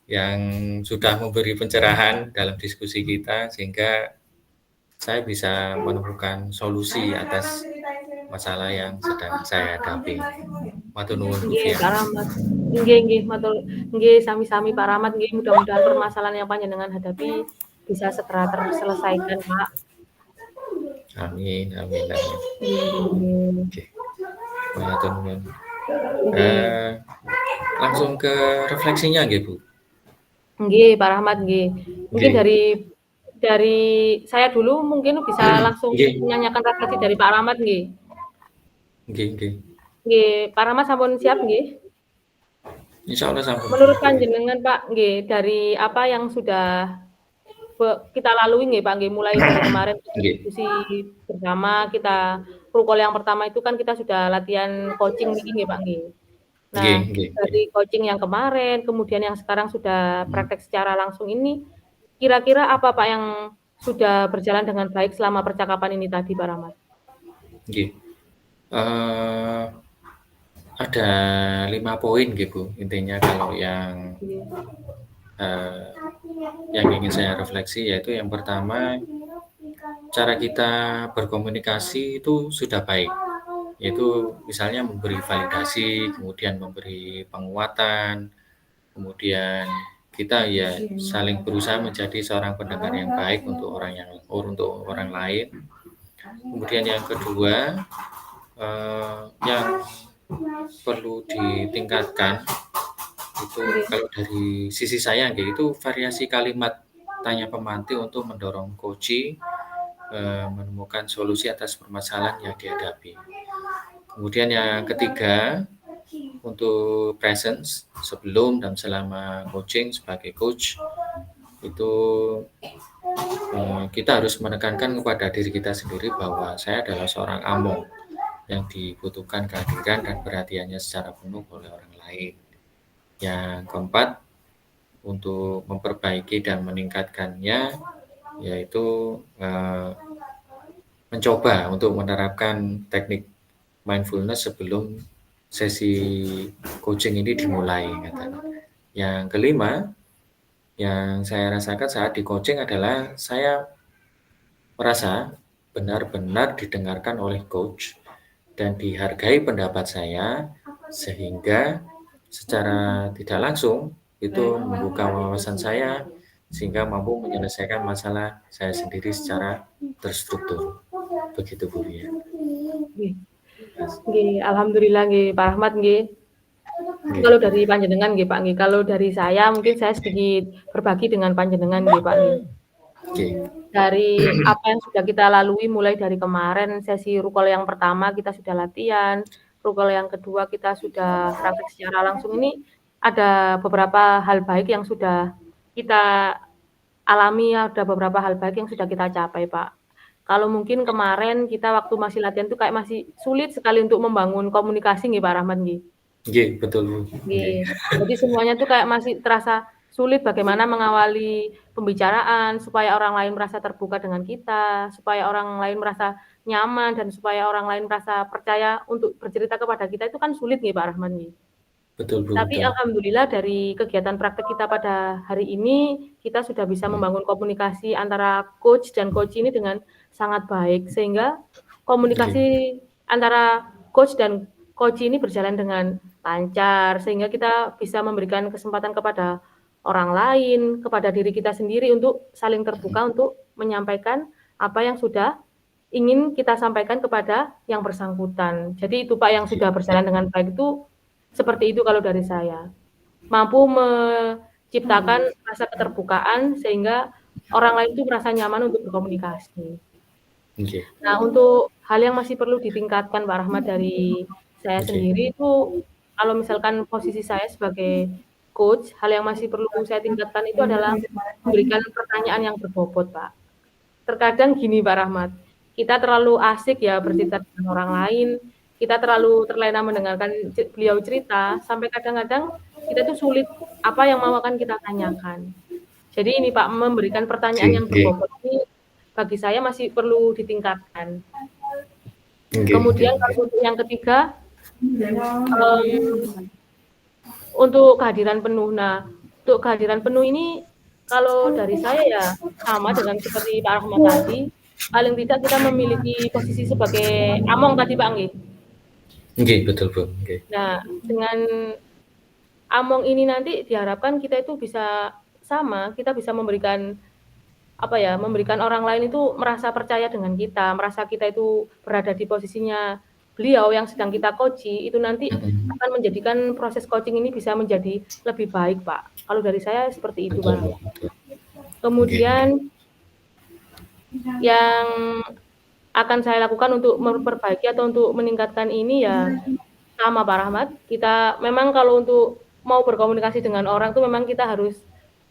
yang sudah memberi pencerahan dalam diskusi kita sehingga saya bisa menemukan solusi atas masalah yang sedang saya hadapi. Matur nuwun Bu Nggih, Fian. Pak Rahmat. Nggih, matur nggih sami-sami Pak Rahmat nggih mudah-mudahan permasalahan yang panjenengan hadapi bisa segera terselesaikan, Pak. Amin. Nggih. Oke. Matur nuwun. Nggih. Langsung ke refleksinya nggih Bu. Nggih, Pak Rahmat nggih. Mungkin Nggih. dari saya dulu mungkin bisa langsung Nggih. menanyakan refleksi dari Pak Rahmat nggih. Nggih. Nggih, Pak Rahmat sampun siap nggih? Insyaallah sampun. Menurut panjenengan Pak nggih, dari apa yang sudah kita lalui nggih Pak nggih, mulai dari kemarin kita diskusi bersama, kita prukol yang pertama itu kan kita sudah latihan coaching nggih Pak nggih. Nah, dari coaching yang kemarin, kemudian yang sekarang sudah praktek secara langsung ini, kira-kira apa Pak yang sudah berjalan dengan baik selama percakapan ini tadi Pak Rahmat? Nggih. Ada 5 poin gitu intinya kalau yang ingin saya refleksi yaitu yang pertama cara kita berkomunikasi itu sudah baik, yaitu misalnya memberi validasi, kemudian memberi penguatan, kemudian kita ya saling berusaha menjadi seorang pendengar yang baik untuk orang lain. Kemudian yang kedua yang perlu ditingkatkan itu kalau dari sisi saya itu variasi kalimat tanya pemantik untuk mendorong coaching menemukan solusi atas permasalahan yang dihadapi. Kemudian yang ketiga untuk presence sebelum dan selama coaching sebagai coach itu kita harus menekankan kepada diri kita sendiri bahwa saya adalah seorang among yang dibutuhkan kehadiran dan perhatiannya secara penuh oleh orang lain. Yang keempat, untuk memperbaiki dan meningkatkannya, yaitu mencoba untuk menerapkan teknik mindfulness sebelum sesi coaching ini dimulai. Yang kelima, yang saya rasakan saat di coaching adalah saya merasa benar-benar didengarkan oleh coach dan dihargai pendapat saya, sehingga secara tidak langsung itu membuka wawasan saya sehingga mampu menyelesaikan masalah saya sendiri secara terstruktur. Begitu Bu ya. Nggih. Nggih, alhamdulillah nggih Pak Rahmat nggih. Nggih. Kalau dari panjenengan nggih Pak nggih, kalau dari saya mungkin saya sedikit berbagi dengan panjenengan nggih Pak nggih. Oke. Dari apa yang sudah kita lalui mulai dari kemarin sesi rukol yang pertama kita sudah latihan, rukol yang kedua kita sudah praktek secara langsung, ini ada beberapa hal baik yang sudah kita alami, ada beberapa hal baik yang sudah kita capai Pak. Kalau mungkin kemarin kita waktu masih latihan tuh kayak masih sulit sekali untuk membangun komunikasi nggih Pak Rahmat nggih. Nggih, betul Bu. Nggih. Nggih. Jadi semuanya tuh kayak masih terasa sulit bagaimana mengawali pembicaraan supaya orang lain merasa terbuka dengan kita, supaya orang lain merasa nyaman, dan supaya orang lain merasa percaya untuk bercerita kepada kita itu kan sulit nggih Pak Rahman nggih. Betul Bu, Tapi betul. alhamdulillah dari kegiatan praktek kita pada hari ini, kita sudah bisa membangun komunikasi antara coach dan coach ini dengan sangat baik, sehingga komunikasi antara coach dan coach ini berjalan dengan lancar, sehingga kita bisa memberikan kesempatan kepada orang lain, kepada diri kita sendiri untuk saling terbuka untuk menyampaikan apa yang sudah ingin kita sampaikan kepada yang bersangkutan. Jadi itu Pak yang sudah berjalan dengan baik itu seperti itu kalau dari saya. Mampu menciptakan rasa keterbukaan sehingga orang lain itu merasa nyaman untuk berkomunikasi. Nggih. Nah, untuk hal yang masih perlu ditingkatkan Pak Rahmat dari saya sendiri itu, kalau misalkan posisi saya sebagai coach, hal yang masih perlu saya tingkatkan itu adalah memberikan pertanyaan yang berbobot, Pak. Terkadang gini Pak Rahmat, kita terlalu asik ya bercerita dengan orang lain, kita terlalu terlena mendengarkan beliau cerita, sampai kadang-kadang kita tuh sulit apa yang mau akan kita tanyakan. Jadi ini Pak, memberikan pertanyaan yang berbobot ini bagi saya masih perlu ditingkatkan. Kemudian kalau untuk yang ketiga, untuk kehadiran penuh. Nah, untuk kehadiran penuh ini kalau dari saya ya sama dengan seperti Pak Rahmat tadi, paling tidak kita memiliki posisi sebagai among tadi Pak nggih. Nggih, betul Bu. Nggih. Nah, dengan among ini nanti diharapkan kita itu bisa sama, kita bisa memberikan apa ya, memberikan orang lain itu merasa percaya dengan kita, merasa kita itu berada di posisinya beliau yang sedang kita coaching, itu nanti akan menjadikan proses coaching ini bisa menjadi lebih baik, Pak. Kalau dari saya seperti itu, Pak. Kemudian yang akan saya lakukan untuk memperbaiki atau untuk meningkatkan ini ya sama Pak Rahmat. Kita memang kalau untuk mau berkomunikasi dengan orang tuh memang kita harus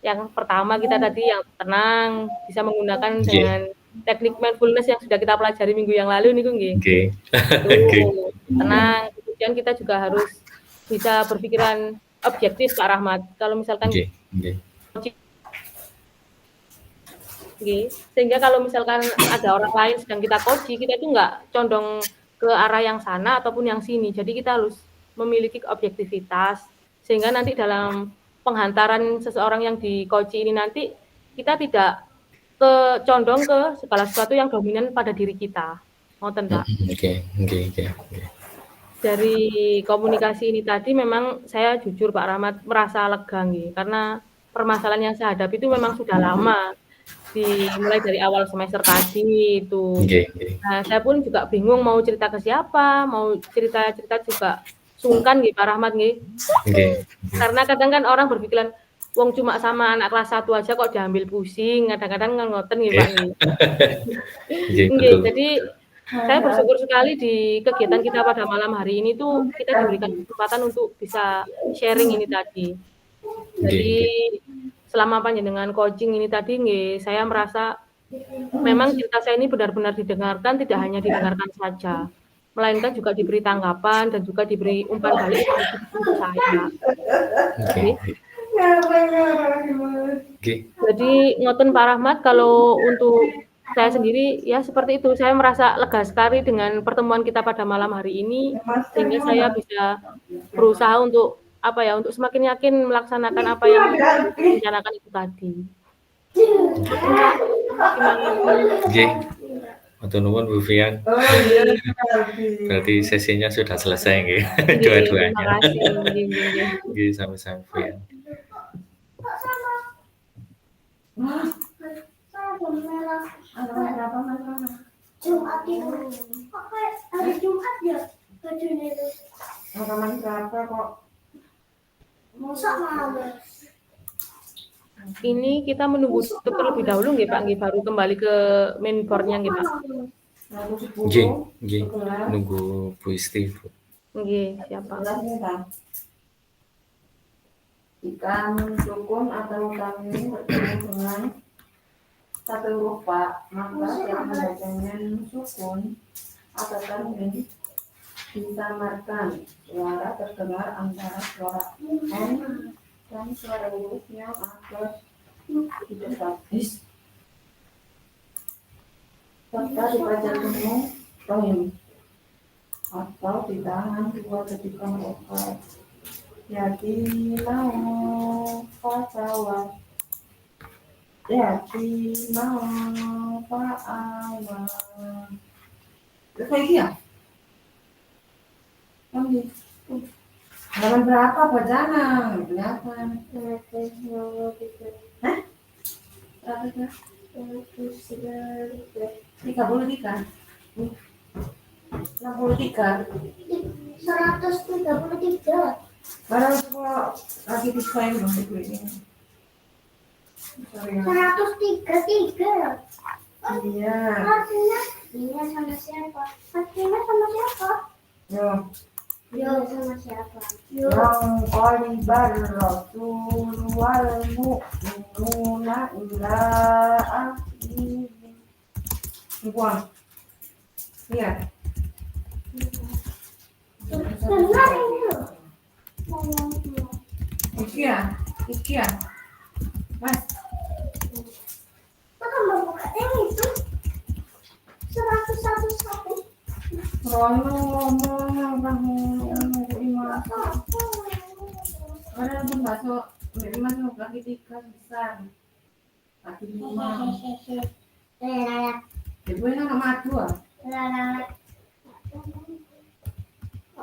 yang pertama kita tadi yang tenang, bisa menggunakan dengan teknik mindfulness yang sudah kita pelajari minggu yang lalu nih nggih. Tuh, tenang. Kemudian kita juga harus bisa berpikiran objektif Pak Rahmat. Kalau misalkan sehingga kalau misalkan ada orang lain sedang kita coaching, kita itu nggak condong ke arah yang sana ataupun yang sini. Jadi kita harus memiliki objektivitas sehingga nanti dalam penghantaran seseorang yang di coaching ini nanti kita tidak condong ke segala sesuatu yang dominan pada diri kita. Ngoten, Pak. Dari komunikasi ini tadi memang saya jujur Pak Rahmat merasa lega nih, karena permasalahan yang saya hadapi itu memang sudah lama. Mulai dari awal semester tadi itu. Nah, saya pun juga bingung mau cerita ke siapa, mau cerita-cerita juga sungkan nggih Pak Rahmat nggih. Karena kadang kan orang berpikiran, wong cuma sama anak kelas 1 aja kok diambil pusing, kadang-kadang ngoten nggih Pak nggih. Nggih, jadi saya bersyukur sekali di kegiatan kita pada malam hari ini tuh kita diberikan kesempatan untuk bisa sharing ini tadi. Jadi selama panjenengan coaching ini tadi nggih, saya merasa memang cerita saya ini benar-benar didengarkan, tidak hanya didengarkan saja. melainkan juga diberi tanggapan dan juga diberi umpan balik yang positif untuk saya. Oke. Nggih. Oke. Jadi ngoten Pak Rahmat, kalau untuk saya sendiri ya seperti itu, saya merasa lega sekali dengan pertemuan kita pada malam hari ini, sehingga saya bisa berusaha untuk, apa ya, untuk semakin yakin melaksanakan apa yang direncanakan itu tadi. Ngoten Pak, terima kasih. Oke. Matur nuwun Bu Fian. Nggih. Berarti sesinya sudah selesai nggih, Nggih, terima dua-duanya. kasih. Nggih nggih nggih. Nggih, sami-sami Bu Fian. Jumat itu. Apa hari Jumat ya? Bajunya itu. Rekaman berapa kok? Masa males. Ini kita menunggu tutup terlebih dahulu nggih Pak, nggih baru kembali ke main board-nya nggih Pak. Nggih, nggih. Nunggu Bu Isti, Bu. Nggih, siapa? Ikan sukun atau kami bertemu dengan satu huruf Pak, maka yang membacanya sukun atau tanwin disamarkan. Suara terdengar antara suara N dan suara huruf yang agak di dekat. Serta dibaca penuh rohim atau ditahan 2 detik obat. Jadi mau pacawan, jadi mau pacawan. Terus kayak ya? Halaman berapa bacana? Berapa? Hah? Berapa? 33. 63. 133. Barang semua lagi diklaim dong buku ini. Sorry. 133. Iya. Artinya iya sama siapa? Artinya sama siapa? Yo. Yo sama siapa? Yo. Yang qalibar rasul wal mu'minuna ila akhir. Buang. Iya. Benar itu. Iki ya. Mas, Kok kamu buka ini itu? 101. Rono ngomong kamu lima. Ada pun masuk, masuk kaki 3 besar. Kaki 5. Ibu ini nama madu ah.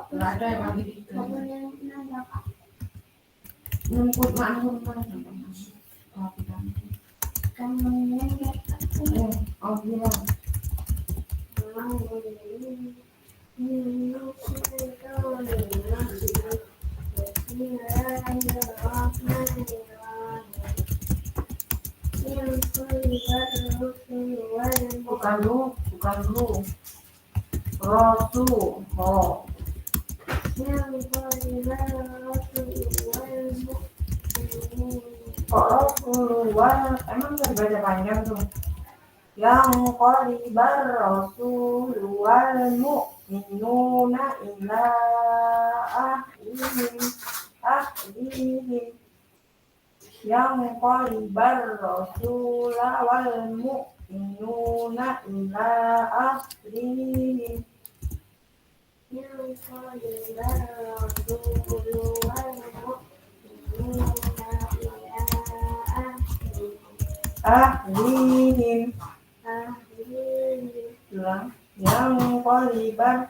Enggak ada yang kaki 3. Nungkut makmur kan sama. Oh, bilang. Bukan lu. Rosu, ho. Kok Rasulullah emang gak dibaca panjang tuh? Yang qalibar Rasulullah mu'minuna ila ahlihim. Yang qalibar Rasulullah wal mu'minuna ila ahlihim. Ahlihim. Bilang yang qalibar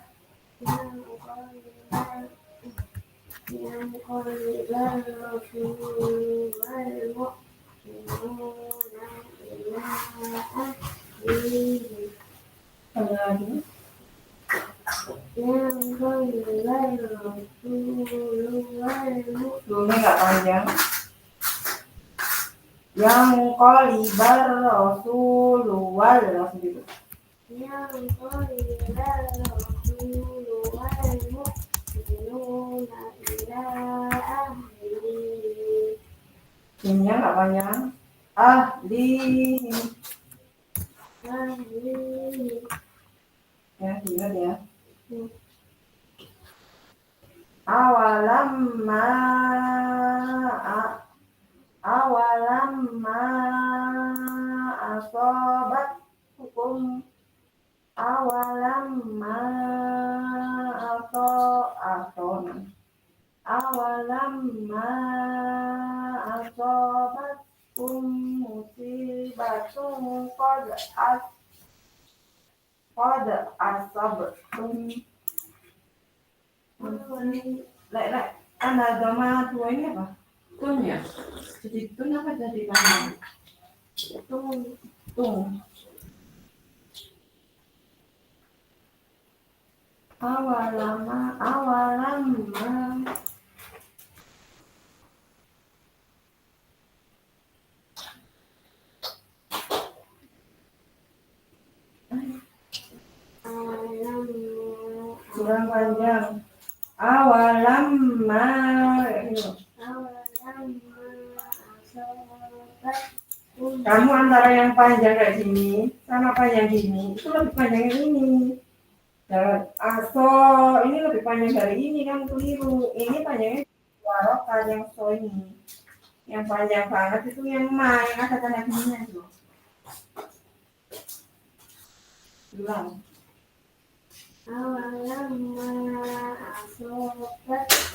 Dulunya nggak panjang. Yang qalibar Rasulullah langsung gitu. Ini nggak panjang. Ahlihim. Ya, ingat ya. Awalamma awalamma asobat hukum awalamma ason awalamma asobat musibatun qad asabtum lek anagama tua ini apa? Tun ya? Jadi tun apa jadi panjang? Tun. Awalamma kurang panjang. Awalamma kamu antara yang panjang kayak gini sama panjang gini itu lebih panjang yang ini. Dan aso ini lebih panjang dari ini, kan keliru. Ini panjangnya warokan yang so ini. Yang panjang banget itu yang ma yang ada tanda gininya itu. Ulang. Awalamma asobatkum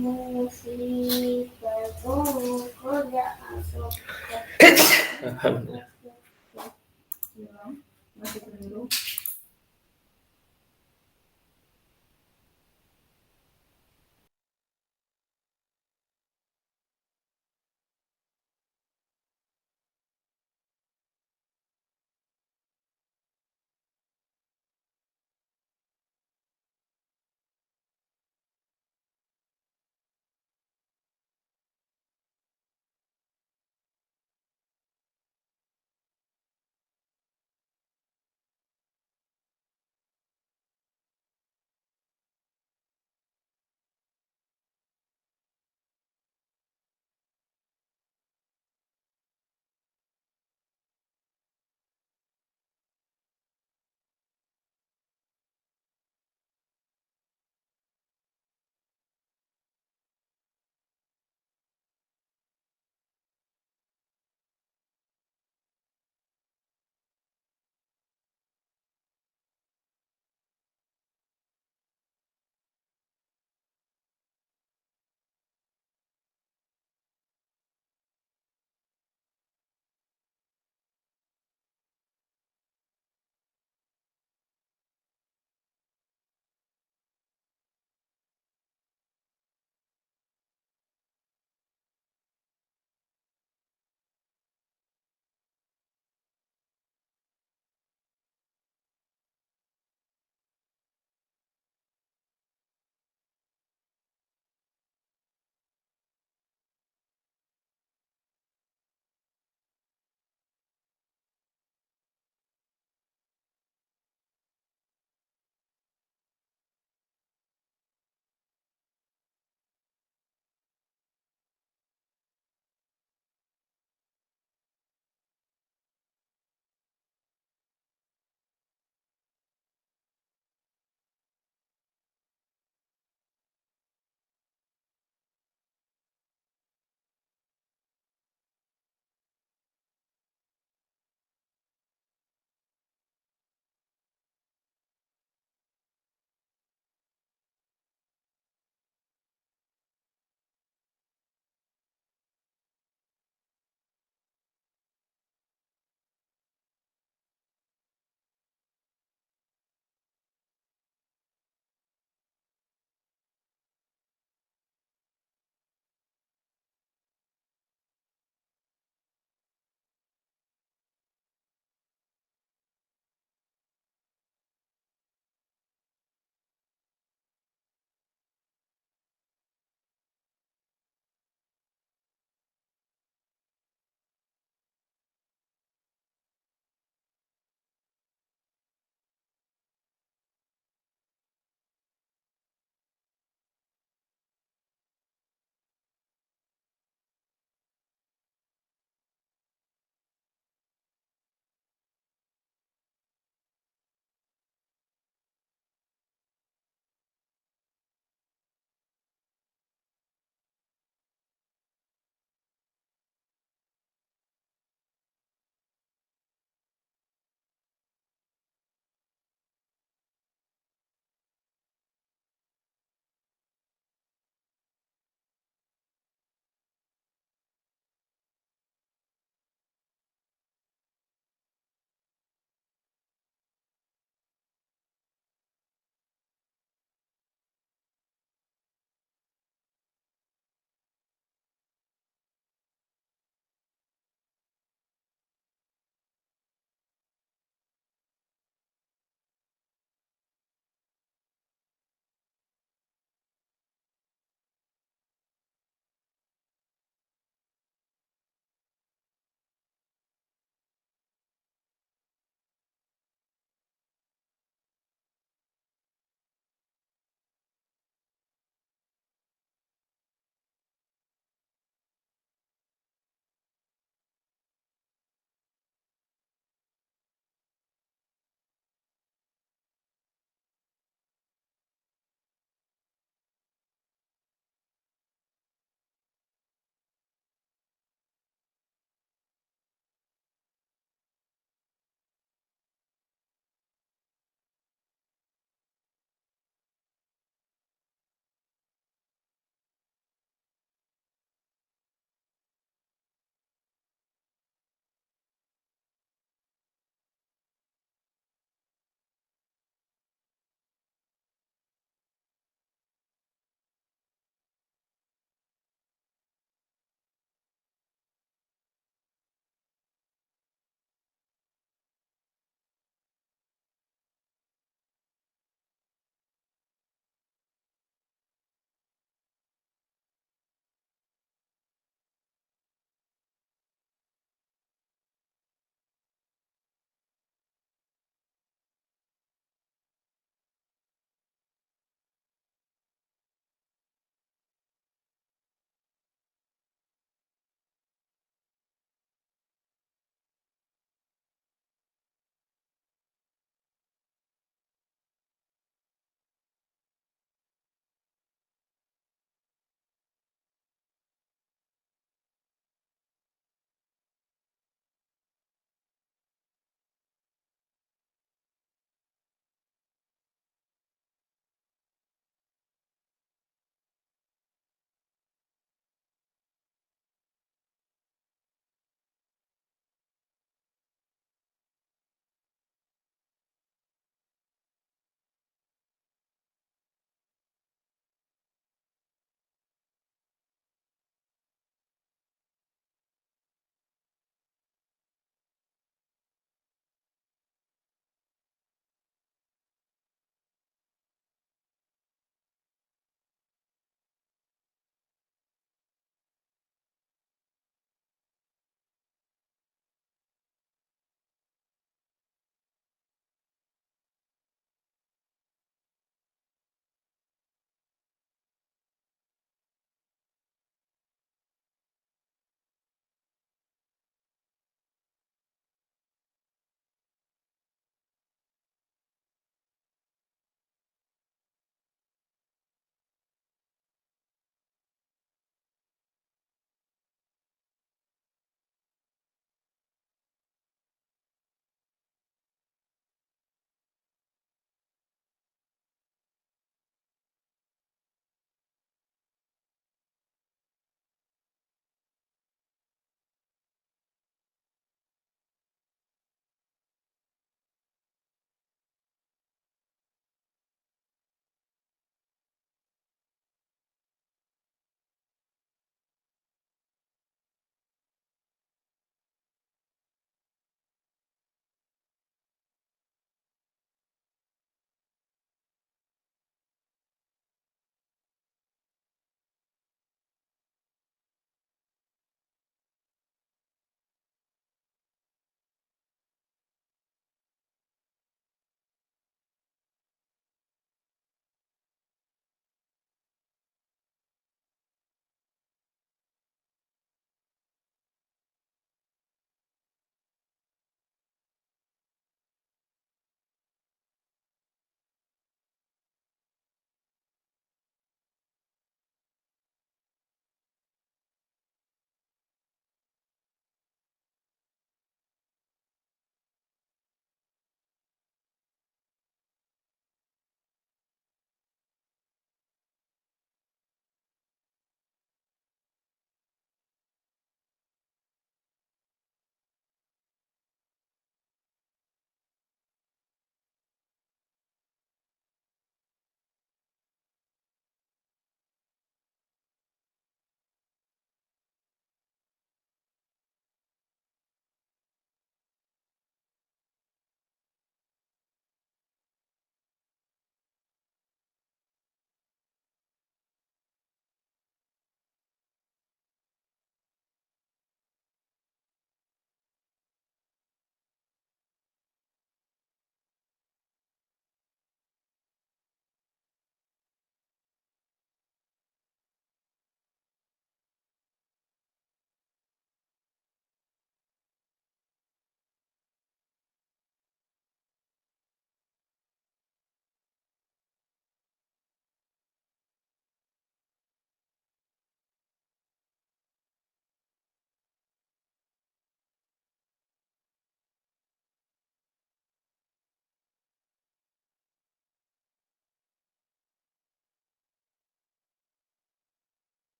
musibatun qad asabtum. Alhamdulillah. Ulang. Masih keliru.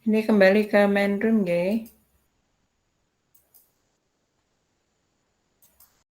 Ini kembali ke main room nggih.